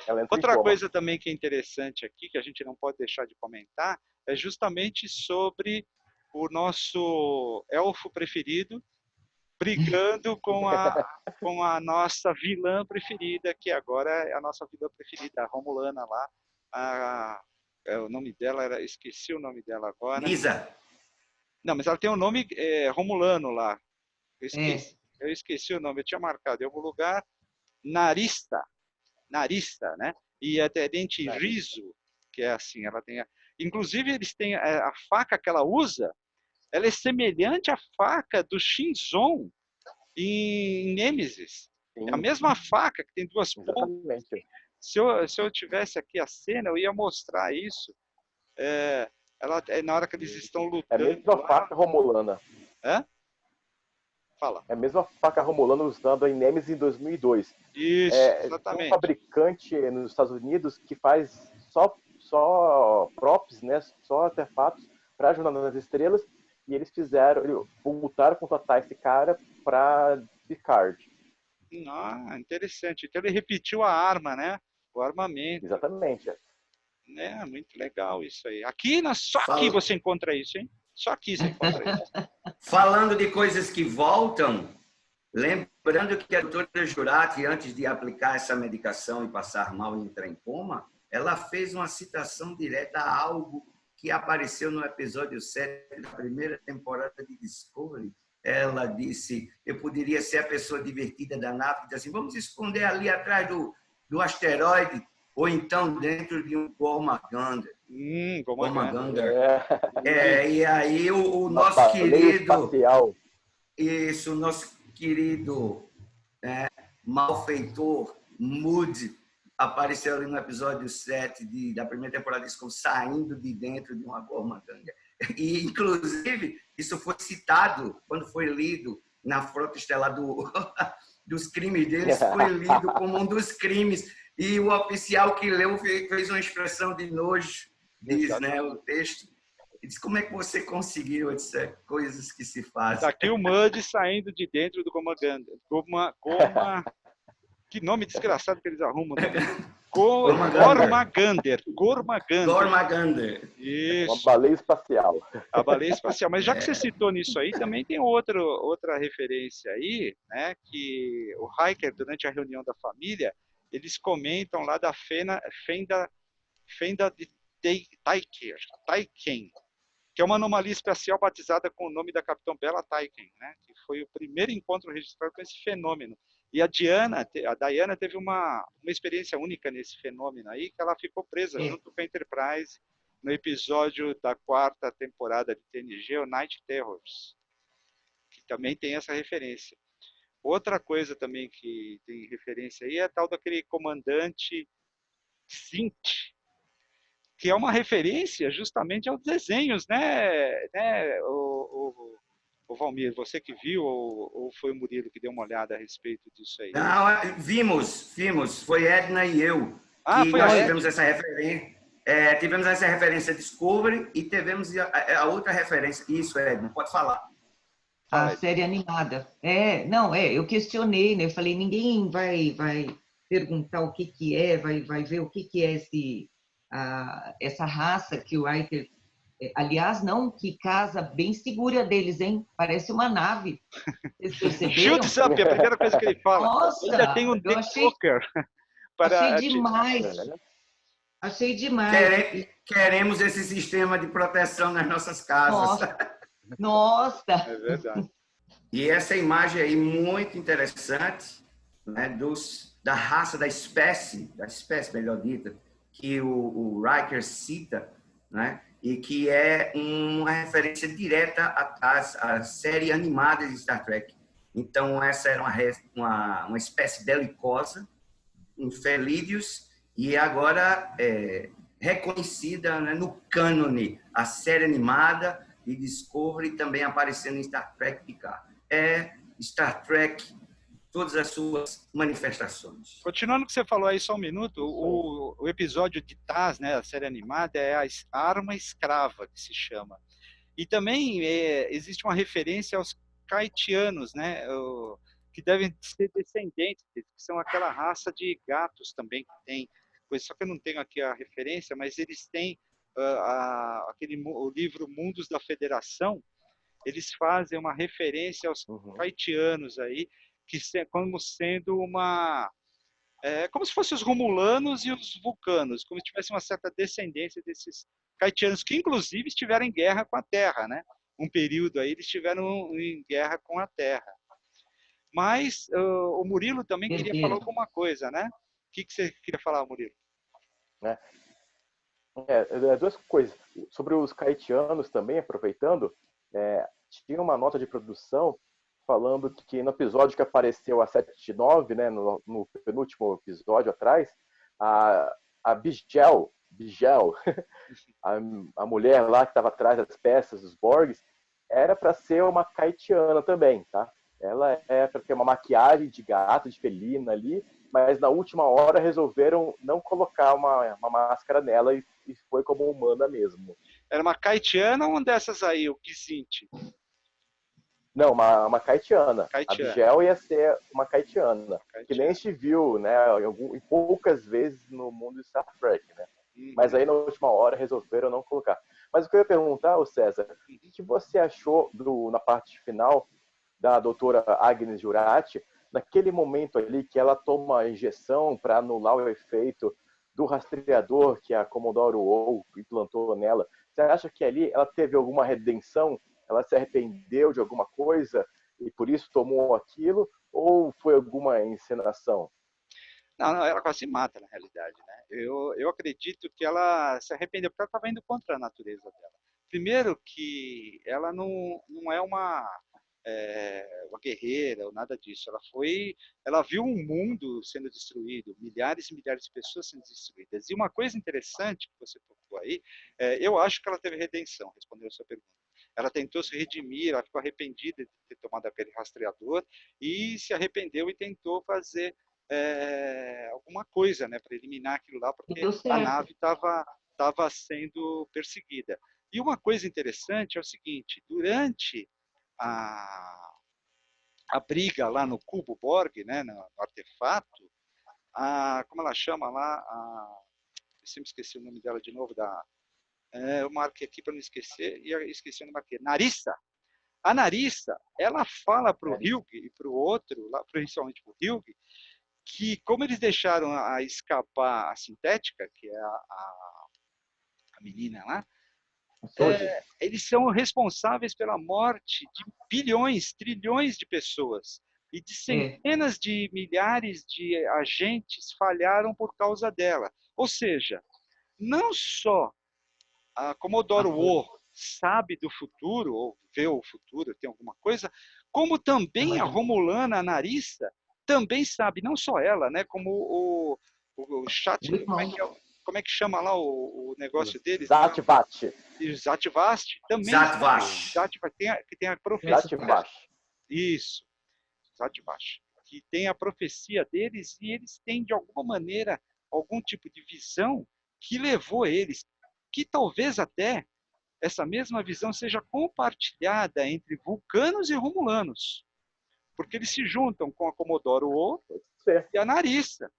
B: Ela entra em
A: Outra
B: coma.
A: coisa também que é interessante aqui, que a gente não pode deixar de comentar, é justamente sobre o nosso elfo preferido brigando com a nossa vilã preferida, que agora é a nossa vilã preferida, a Romulana lá. O nome dela era, esqueci o nome dela agora.
E: Lisa.
A: Não, mas ela tem um nome Romulano lá.
D: É.
A: Eu esqueci o nome, eu tinha marcado em algum lugar. Narista, né? E a Tenente Riso, que é assim, ela tem. Inclusive, eles têm a faca que ela usa, ela é semelhante à faca do Shinzon em Nemesis.
B: Sim.
A: É a mesma faca que tem duas pontas.
B: Exatamente.
A: Se eu tivesse aqui a cena, eu ia mostrar isso. Na hora que eles estão lutando.
B: É a mesma
A: lá.
B: faca romulana.
A: Hã? Fala.
B: É a mesma faca romulana usada em Nemesis em 2002.
A: Isso,
B: Tem
A: exatamente.
B: um fabricante nos Estados Unidos que faz só props, né? Só artefatos para a Jornada nas Estrelas. E eles voltaram a contratar esse cara para Picard.
A: Interessante. Então ele repetiu a arma, né? O armamento.
B: Exatamente.
A: Muito legal isso aí. Só aqui você encontra isso, hein? Só aqui você encontra isso.
E: Falando de coisas que voltam, lembrando que a doutora Jurati, antes de aplicar essa medicação e passar mal e entrar em coma, ela fez uma citação direta a algo que apareceu no episódio 7 da primeira temporada de Discovery. Ela disse, eu poderia ser a pessoa divertida da nave, disse assim, vamos esconder ali atrás do asteroide, ou então dentro de um Gormagander. Gormagander. E aí o nosso querido...
B: Espacial.
E: Isso, o nosso querido malfeitor Moody apareceu ali no episódio 7 da primeira temporada, saindo de dentro de uma Gormagander. E, inclusive, isso foi citado quando foi lido na Frota Estelar dos crimes deles, foi lido como um dos crimes. E o oficial que leu fez uma expressão de nojo, diz, né, o texto. Ele disse, como é que você conseguiu? Eu disse, coisas que se fazem.
A: Tá aqui o Muddy saindo de dentro do Gormagander. Que nome desgraçado que eles arrumam. Né? Gormagander. Isso.
B: Uma baleia espacial.
A: A baleia espacial. Mas já que você citou nisso aí, também tem outra referência aí, né? Que o Riker, durante a reunião da família, eles comentam lá da Fenda de Taiken, que é uma anomalia espacial batizada com o nome da Capitã Bella Taiken, né? Que foi o primeiro encontro registrado com esse fenômeno. E a Diana teve uma experiência única nesse fenômeno aí, que ela ficou presa junto com a Enterprise no episódio da 4ª temporada de TNG, o Night Terrors, que também tem essa referência. Outra coisa também que tem referência aí é a tal daquele comandante Sint, que é uma referência justamente aos desenhos, né o Valmir, você que viu ou foi o Murilo que deu uma olhada a respeito disso aí?
E: Não, vimos, foi Edna e eu, que
A: foi
E: nós
A: a
E: tivemos essa referência. Tivemos essa referência Discovery e tivemos a outra referência. Isso, Edna, pode falar.
D: A série animada. Eu questionei, né? Eu falei, ninguém vai perguntar o que é, vai ver o que é essa raça que o Riker... Aliás, não, que casa bem segura deles, hein? Parece uma nave. Vocês perceberam?
A: Shields up, a primeira coisa que ele fala.
D: Nossa,
A: ainda tem um Decocker.
D: Achei demais.
E: Queremos esse sistema de proteção nas nossas casas.
D: Nossa.
A: É verdade.
E: E essa imagem aí muito interessante, né, da raça, da espécie, melhor dita, que o Riker cita, né, e que é uma referência direta à série animada de Star Trek. Então, essa era uma espécie belicosa, um Felídeos, e agora reconhecida, né, no cânone, a série animada de Discovery também aparecendo em Star Trek Picard. Star Trek, todas as suas manifestações.
A: Continuando o que você falou aí, só um minuto, o episódio de Taz, né, a série animada, é a Arma Escrava, que se chama. E também existe uma referência aos Kaitianos, né, que devem ser descendentes, que são aquela raça de gatos também que tem depois, só que eu não tenho aqui a referência, mas eles têm o livro Mundos da Federação, eles fazem uma referência aos Caitianos aí, como sendo como se fossem os Romulanos e os Vulcanos, como se tivesse uma certa descendência desses Caitianos, que inclusive estiveram em guerra com a Terra, né? Um período aí eles estiveram em guerra com a Terra. Mas o Murilo também queria falar alguma coisa, né? O que você queria falar, Murilo?
B: Duas coisas. Sobre os Caitianos também, aproveitando, tinha uma nota de produção falando que no episódio que apareceu a 7/9, né, no penúltimo episódio atrás, a Bigel a mulher lá que estava atrás das peças dos Borgs, era para ser uma Caitiana também, tá? Ela é para ter uma maquiagem de gato, de felina ali, mas na última hora resolveram não colocar uma máscara nela e foi como humana mesmo.
A: Era uma Caitiana ou uma dessas aí, o Kizint?
B: Não, uma Caitiana. A Bigel ia ser uma Caitiana. Que nem a gente viu, né, em poucas vezes no mundo de Star Trek, né? Mas aí na última hora resolveram não colocar. Mas o que eu ia perguntar, César, o que você achou na parte final da doutora Agnes Jurati, naquele momento ali que ela toma a injeção para anular o efeito do rastreador que a Commodore O implantou nela? Você acha que ali ela teve alguma redenção? Ela se arrependeu de alguma coisa e por isso tomou aquilo? Ou foi alguma encenação?
A: Não, ela quase se mata, na realidade, né? Eu acredito que ela se arrependeu porque ela estava indo contra a natureza dela. Primeiro que ela não é uma guerreira ou nada disso. Ela viu um mundo sendo destruído, milhares e milhares de pessoas sendo destruídas. E uma coisa interessante que você tocou aí, eu acho que ela teve redenção, respondendo a sua pergunta. Ela tentou se redimir, ela ficou arrependida de ter tomado aquele rastreador e se arrependeu e tentou fazer alguma coisa, né, para eliminar aquilo lá, porque a nave estava sendo perseguida. E uma coisa interessante é o seguinte: durante a briga lá no cubo Borg, né, no artefato, como ela chama lá, eu sempre esqueci o nome dela de novo, eu marquei aqui para não esquecer, e eu esqueci o nome aqui, Narissa. A Narissa, ela fala para o Hugh e para o outro, lá, principalmente para o Hugh, que como eles deixaram a escapar a sintética, que é a menina lá, eles são responsáveis pela morte de bilhões, trilhões de pessoas. E de centenas de milhares de agentes falharam por causa dela. Ou seja, não só a Commodore O sabe do futuro, ou vê o futuro, tem alguma coisa, como também a Romulana, a Narissa, também sabe, não só ela, né, como o chat, como é que chama lá o negócio deles?
B: Zatvast.
A: Zatvast também.
E: Zatvast.
A: Que tem a profecia.
B: Zatvast.
A: Isso. Zatvast. Que tem a profecia deles e eles têm, de alguma maneira, algum tipo de visão que levou eles, que talvez até essa mesma visão seja compartilhada entre vulcanos e romulanos. Porque eles se juntam com a Commodore O e a Narissa.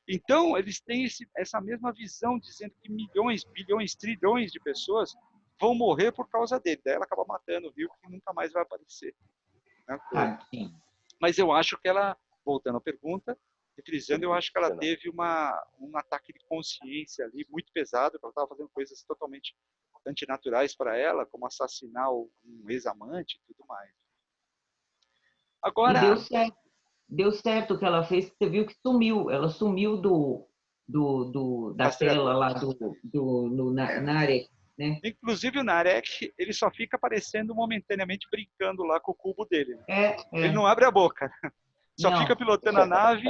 A: Então, eles têm essa mesma visão, dizendo que milhões, bilhões, trilhões de pessoas vão morrer por causa dele. Daí ela acaba matando o Rio, que nunca mais vai aparecer. Né? Mas eu acho que ela, voltando à pergunta, frisando, eu acho que ela teve um ataque de consciência ali muito pesado, porque ela estava fazendo coisas totalmente antinaturais para ela, como assassinar um ex-amante e tudo mais. Agora...
D: Deu certo o que ela fez, você viu que sumiu. Ela sumiu da tela lá do Narek, né?
A: Inclusive o Narek, ele só fica aparecendo momentaneamente brincando lá com o cubo dele. Né? Ele não abre a boca. Só fica pilotando a nave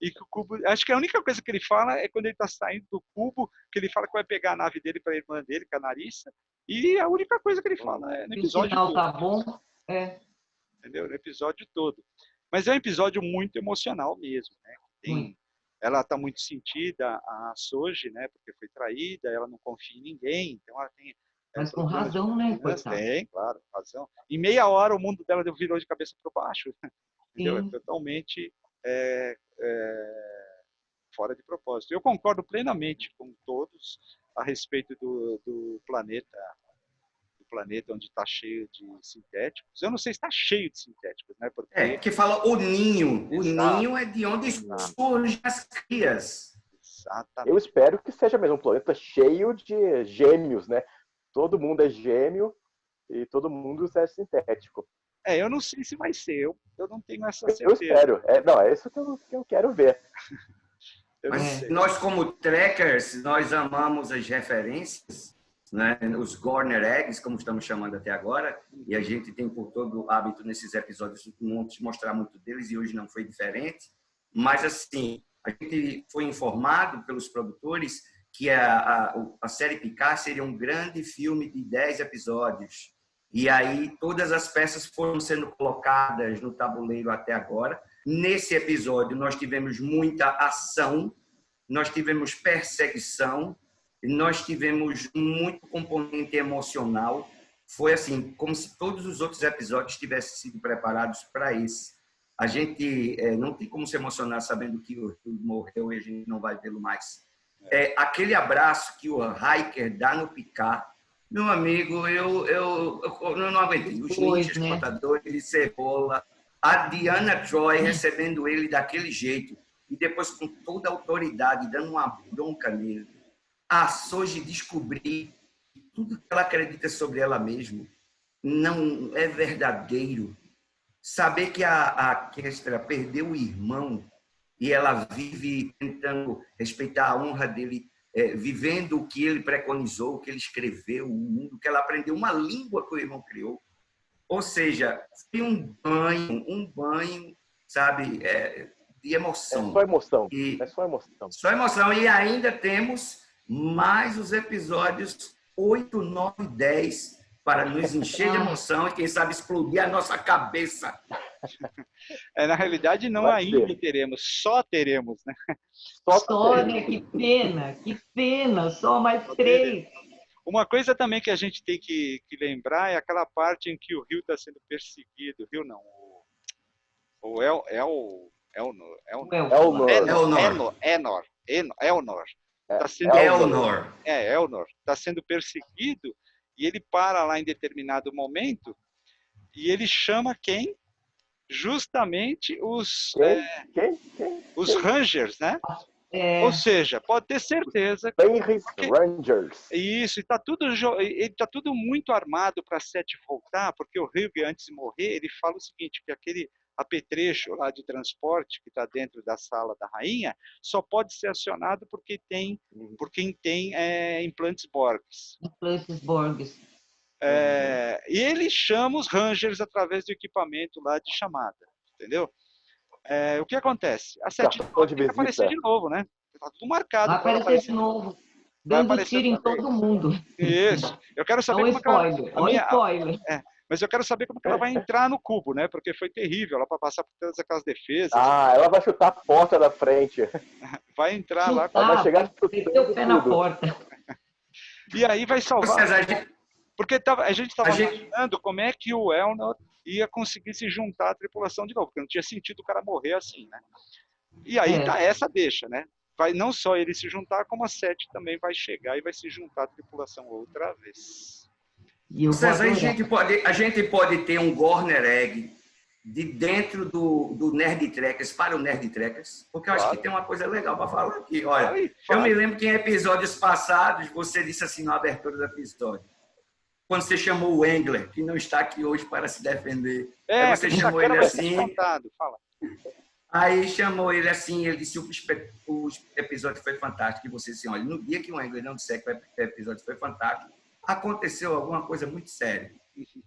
A: e que o cubo... Acho que a única coisa que ele fala é quando ele está saindo do cubo, que ele fala que vai pegar a nave dele para a irmã dele, que é a Narissa. E a única coisa que ele fala é no episódio todo. O
D: sinal tá bom.
A: Entendeu? No episódio todo. Mas é um episódio muito emocional mesmo, né? Ela está muito sentida, a Soji, né? Porque foi traída, ela não confia em ninguém, então ela tem...
D: Mas com razão, né?
A: Tem, claro, razão. Em meia hora o mundo dela virou de cabeça para baixo. Entendeu? É totalmente fora de propósito. Eu concordo plenamente com todos a respeito do planeta onde está cheio de sintéticos. Eu não sei se está cheio de sintéticos, né?
E: Que fala o ninho. O
A: Exato.
E: ninho é de onde surgem as crias.
A: Exatamente.
B: Eu espero que seja mesmo um planeta cheio de gêmeos, né? Todo mundo é gêmeo e todo mundo é sintético.
A: Eu não sei se vai ser. Eu não tenho essa certeza.
B: Eu espero. É isso que eu quero ver.
E: Mas nós, como trekkers, nós amamos as referências, né? Os Gorner Eggs, como estamos chamando até agora, e a gente tem por todo o hábito nesses episódios mostrar muito deles, e hoje não foi diferente. Mas, assim, a gente foi informado pelos produtores que a série Picard seria um grande filme de 10 episódios. E aí todas as peças foram sendo colocadas no tabuleiro até agora. Nesse episódio, nós tivemos muita ação, nós tivemos perseguição, nós tivemos muito componente emocional. Foi assim, como se todos os outros episódios tivessem sido preparados para esse. A gente não tem como se emocionar sabendo que o Hugh morreu e a gente não vai vê-lo mais. Aquele abraço que o Riker dá no Picard, meu amigo, eu não aguentei. Os ninjas cortadores de cebola, a Diana Troy recebendo ele daquele jeito e depois com toda a autoridade dando uma bronca nele. A Soji descobrir que tudo que ela acredita sobre ela mesma não é verdadeiro. Saber que a Kestra perdeu o irmão e ela vive tentando respeitar a honra dele, vivendo o que ele preconizou, o que ele escreveu, o mundo que ela aprendeu, uma língua que o irmão criou. Ou seja, foi um banho, sabe, de emoção.
B: É só emoção.
E: Só emoção. E ainda temos mais os episódios 8, 9 e 10 para nos encher de emoção e, quem sabe, explodir a nossa cabeça.
A: Na realidade, não ainda teremos, só teremos, né?
D: Só, né? Que pena, só mais 3.
A: Uma coisa também que a gente tem que lembrar é aquela parte em que o Rio está sendo perseguido. Rio não, o Elnor. Está sendo perseguido e ele para lá em determinado momento e ele chama quem? Justamente os Rangers, né? Ou seja, pode ter certeza que
B: Rangers.
A: Isso, e ele está tudo muito armado para Sete voltar, porque o Hugh, antes de morrer, ele fala o seguinte, que aquele apetrecho lá de transporte que está dentro da sala da rainha só pode ser acionado por quem tem implantes Borgs.
D: Implantes Borgs.
A: E ele chama os Rangers através do equipamento lá de chamada, entendeu? O que acontece? A Sete vai aparecer de novo, né? Tá tudo marcado.
D: Vai aparecer de novo. Dando tiro em todo mundo.
A: Isso. Eu quero saber
D: spoiler.
A: Mas eu quero saber como que ela vai entrar no cubo, né? Porque foi terrível ela para passar por todas aquelas defesas.
B: Ela vai chutar a porta da frente.
A: Vai entrar lá.
B: Ela vai chegar
D: meteu o pé na porta.
A: E aí vai salvar. Porque a gente estava imaginando como é que o Elnor ia conseguir se juntar à tripulação de novo, porque não tinha sentido o cara morrer assim, né? E aí tá essa deixa, né? Vai não só ele se juntar, como a Sete também vai chegar e vai se juntar à tripulação outra vez.
E: César, a gente pode ter um Gorner Egg de dentro do Nerd Trekkers para o Nerd Trekkers, porque eu acho que tem uma coisa legal para falar aqui. Olha, eu me lembro que em episódios passados você disse assim na abertura do episódio, quando você chamou o Engler, que não está aqui hoje para se defender. Aí você chamou ele assim.
A: Fala.
E: Aí chamou ele assim, ele disse o episódio foi fantástico. E você disse, olha, no dia que o Engler não disser que o episódio foi fantástico, aconteceu alguma coisa muito séria.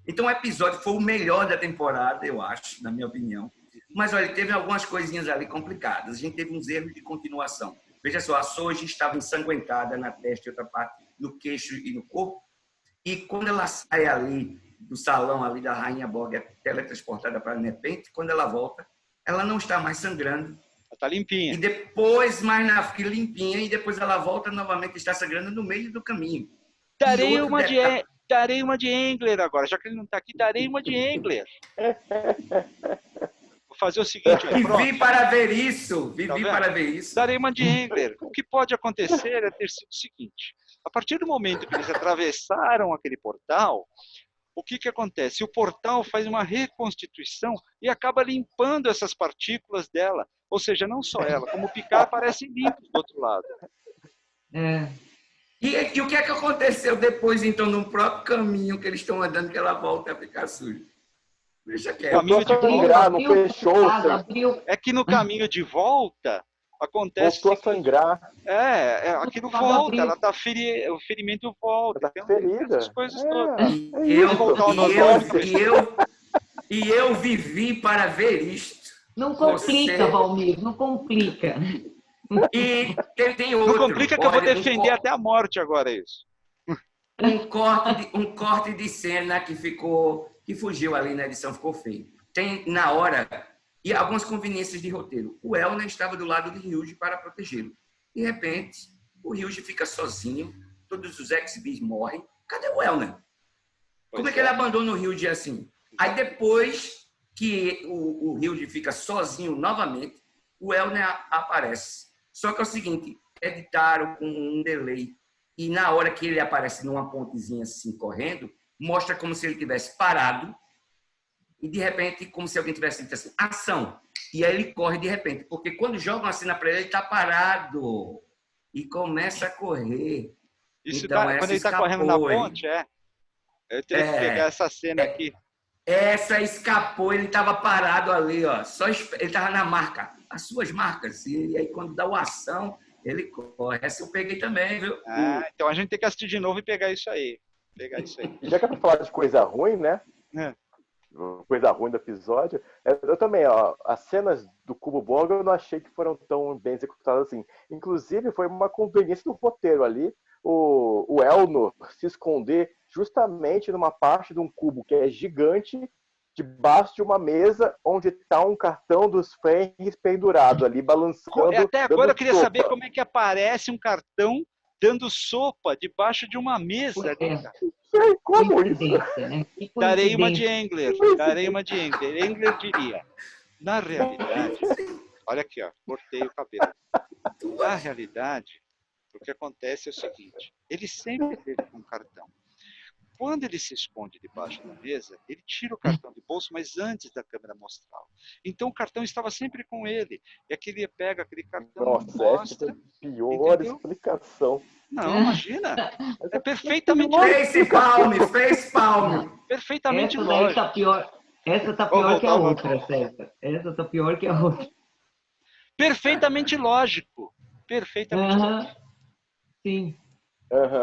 E: Então o episódio foi o melhor da temporada, eu acho, na minha opinião. Mas olha, teve algumas coisinhas ali complicadas. A gente teve uns erros de continuação. Veja só, a Soji estava ensanguentada na testa e outra parte, no queixo e no corpo. E quando ela sai ali do salão ali da Rainha Borg, é teletransportada para Nepente, quando ela volta, ela não está mais sangrando.
A: Ela está limpinha.
E: E depois, limpinha, e depois ela volta novamente, está sangrando no meio do caminho.
A: Darei uma de Engler agora. Já que ele não está aqui, darei uma de Engler. fazer o seguinte.
E: Vivi para ver isso.
A: Tá
E: Vivi
A: vendo?
E: para ver isso.
A: Darema de Engler. O que pode acontecer é ter sido o seguinte. A partir do momento que eles atravessaram aquele portal, o que acontece? O portal faz uma reconstituição e acaba limpando essas partículas dela. Ou seja, não só ela, como o Picard aparecem limpos do outro lado.
D: É.
E: E o que é que aconteceu depois, então, no próprio caminho que eles estão andando, que ela volta a ficar suja? Deixa quieto.
A: Caminho de
B: Voltou a
A: volta.
B: sangrar, não fechou.
D: Abriu.
A: É que no caminho de volta acontece.
B: Voltou a sangrar.
A: Aquilo
D: Lado
A: volta,
D: abriu.
A: ela tá o ferimento volta.
B: Tá
A: Tem
B: ferida.
A: essas coisas
B: É.
A: todas.
E: E eu vivi para ver isto.
D: Não complica,
E: Você-
D: Valmir, não complica.
E: E tem
A: Não
E: outro.
A: complica que eu vou
E: Olha,
A: defender até a morte agora isso.
E: um corte de cena que fugiu ali na edição, ficou feio. Tem na hora, e algumas conveniências de roteiro. O Elner estava do lado de Hughes para protegê-lo. De repente, o Hughes fica sozinho, todos os ex-bis morrem. Cadê o Elner? Como é que ele abandona o Hughes assim? Aí depois que o Hughes fica sozinho novamente, o Elner aparece. Só que é o seguinte, editaram com um delay. E na hora que ele aparece numa pontezinha assim, correndo, mostra como se ele tivesse parado e, de repente, como se alguém tivesse dito assim, ação. E aí ele corre de repente, porque quando jogam a cena para ele está parado e começa a correr.
A: Isso
E: Então,
A: quando
E: essa
A: ele está correndo na
E: escapou, hein?
A: ponte, Eu teria que pegar essa cena aqui.
E: Essa escapou, ele estava parado ali, ó. Ele estava na marca, as suas marcas. E aí, quando dá o ação, ele corre. Essa eu peguei também, viu?
A: Então a gente tem que assistir de novo e pegar isso aí.
B: E já que é pra falar de coisa ruim, né? Coisa ruim do episódio. Eu também, ó, as cenas do Cubo Borg eu não achei que foram tão bem executadas assim. Inclusive, foi uma conveniência do roteiro ali, o Elnor se esconder justamente numa parte de um cubo que é gigante, debaixo de uma mesa onde está um cartão dos Fenris pendurado ali, balançando.
A: Até agora eu queria
B: sopa.
A: saber como é que aparece um cartão dando sopa debaixo de uma mesa.
B: Como isso?
D: Né?
A: Darei uma de Engler. Engler diria, na realidade, olha aqui, ó, cortei o cabelo. Na realidade, o que acontece é o seguinte, ele sempre teve um cartão. Quando ele se esconde debaixo da mesa, ele tira o cartão do bolso, mas antes da câmera mostrar. Então o cartão estava sempre com ele. E aquele pega aquele cartão,
B: Nossa,
A: mostra.
B: essa é a pior
A: entendeu?
B: explicação.
A: Não, imagina. É perfeitamente
E: Face palm.
A: Perfeitamente
D: Essa daí
A: lógico.
D: tá pior. Essa tá pior que a outra, César. Essa tá pior que a outra.
A: Perfeitamente lógico. Perfeitamente lógico.
D: Sim.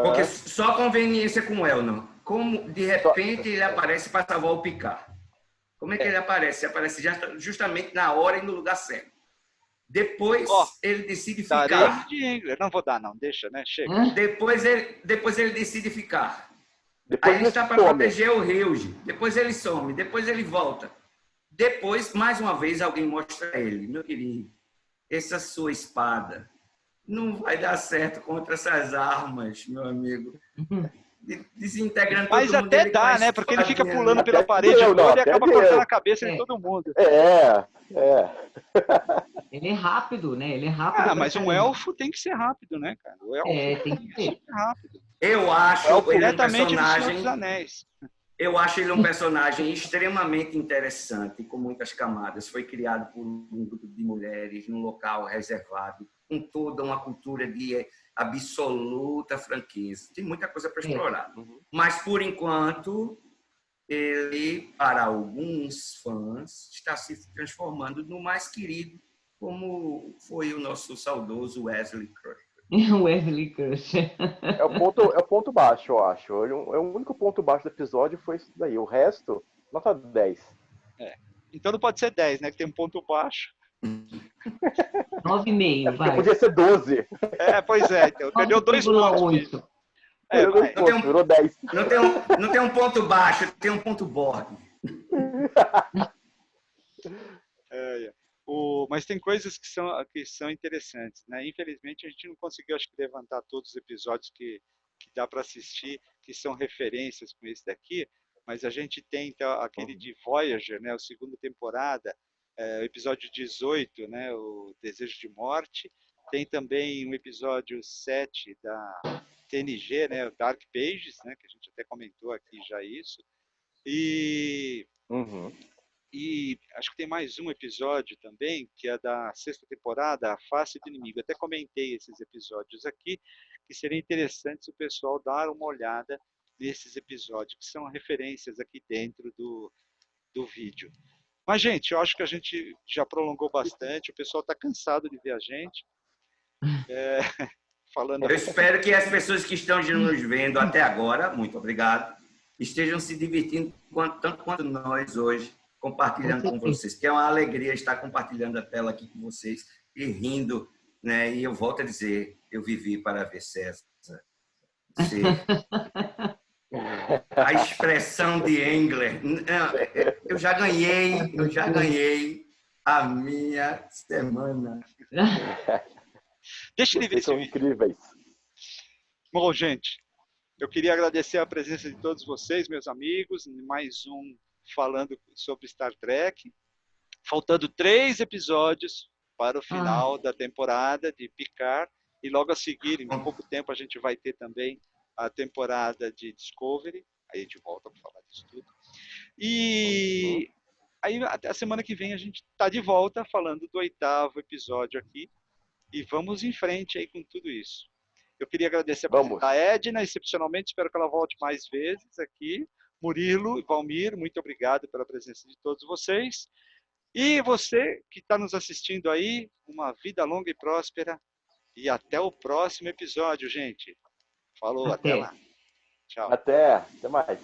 E: Porque só conveniência com o Elnor. Como, de repente, ele aparece para salvar o Picard. Como é que ele aparece? Aparece justamente na hora e no lugar certo. Depois, ele decide ficar.
A: De Engler. Não vou dar, não. Deixa, né? Chega.
E: Depois ele decide ficar.
B: Depois
E: Aí ele está para proteger o Hughes. Depois ele some. Depois ele volta. Depois, mais uma vez, alguém mostra a ele. Meu querido, essa sua espada não vai dar certo contra essas armas, meu amigo. Desintegrando todo mundo.
A: Mas até dá, né? Porque ele fica pulando pela parede
B: deu,
A: toda e
B: até
A: acaba
B: deu.
A: cortando a cabeça de todo mundo.
D: Ele é rápido, né? Ele é rápido.
A: Mas um elfo tem que ser rápido, né, cara? O elfo
D: tem que ser
A: rápido.
E: Eu acho ele um personagem.
A: Dos Anéis.
E: Eu acho ele um personagem extremamente interessante, com muitas camadas. Foi criado por um grupo de mulheres num local reservado, com toda uma cultura de absoluta franqueza. Tem muita coisa para explorar. Mas, por enquanto, ele, para alguns fãs, está se transformando no mais querido, como foi o nosso saudoso Wesley Crusher.
D: Wesley Crusher.
B: É o ponto baixo, eu acho. O único ponto baixo do episódio foi isso daí. O resto, nota 10.
A: Então não pode ser 10, né? Que tem um ponto baixo.
D: 9,5, vai.
B: Podia ser 12.
A: Pois é. Então, perdeu 2 pontos.
B: Virou 10.
E: Não tem um ponto baixo, tem um ponto bordo.
A: Mas tem coisas que são interessantes, né? Infelizmente a gente não conseguiu, acho que, levantar todos os episódios que dá para assistir, que são referências com esse daqui, mas a gente tem então, aquele de Voyager, né? A segunda temporada, o episódio 18, né, o Desejo de Morte. Tem também um episódio 7 da TNG, né, o Dark Pages, né, que a gente até comentou aqui já isso. E acho que tem mais um episódio também, que é da 6ª temporada, A Face do Inimigo. Eu até comentei esses episódios aqui, que seria interessante se o pessoal dar uma olhada nesses episódios, que são referências aqui dentro do vídeo. Mas, gente, eu acho que a gente já prolongou bastante, o pessoal está cansado de ver a gente. Falando.
E: Eu espero que as pessoas que estão nos vendo até agora, muito obrigado, estejam se divertindo tanto quanto nós hoje, compartilhando com vocês, que é uma alegria estar compartilhando a tela aqui com vocês e rindo, né? E eu volto a dizer, eu vivi para ver César. A expressão de Engler. Eu já ganhei a minha semana.
A: Deixa ele ver
B: Vocês são incríveis.
A: Bom, gente, eu queria agradecer a presença de todos vocês, meus amigos, mais um falando sobre Star Trek. Faltando 3 episódios para o final da temporada de Picard, e logo a seguir, em pouco tempo, a gente vai ter também a temporada de Discovery. Aí a gente volta para falar disso tudo. E aí, até a semana que vem, a gente está de volta falando do 8º episódio aqui. E vamos em frente aí com tudo isso. Eu queria agradecer a Edna, excepcionalmente, espero que ela volte mais vezes aqui. Murilo e Valmir, muito obrigado pela presença de todos vocês. E você que está nos assistindo aí, uma vida longa e próspera. E até o próximo episódio, gente. Falou, até lá. Tchau.
B: Até mais.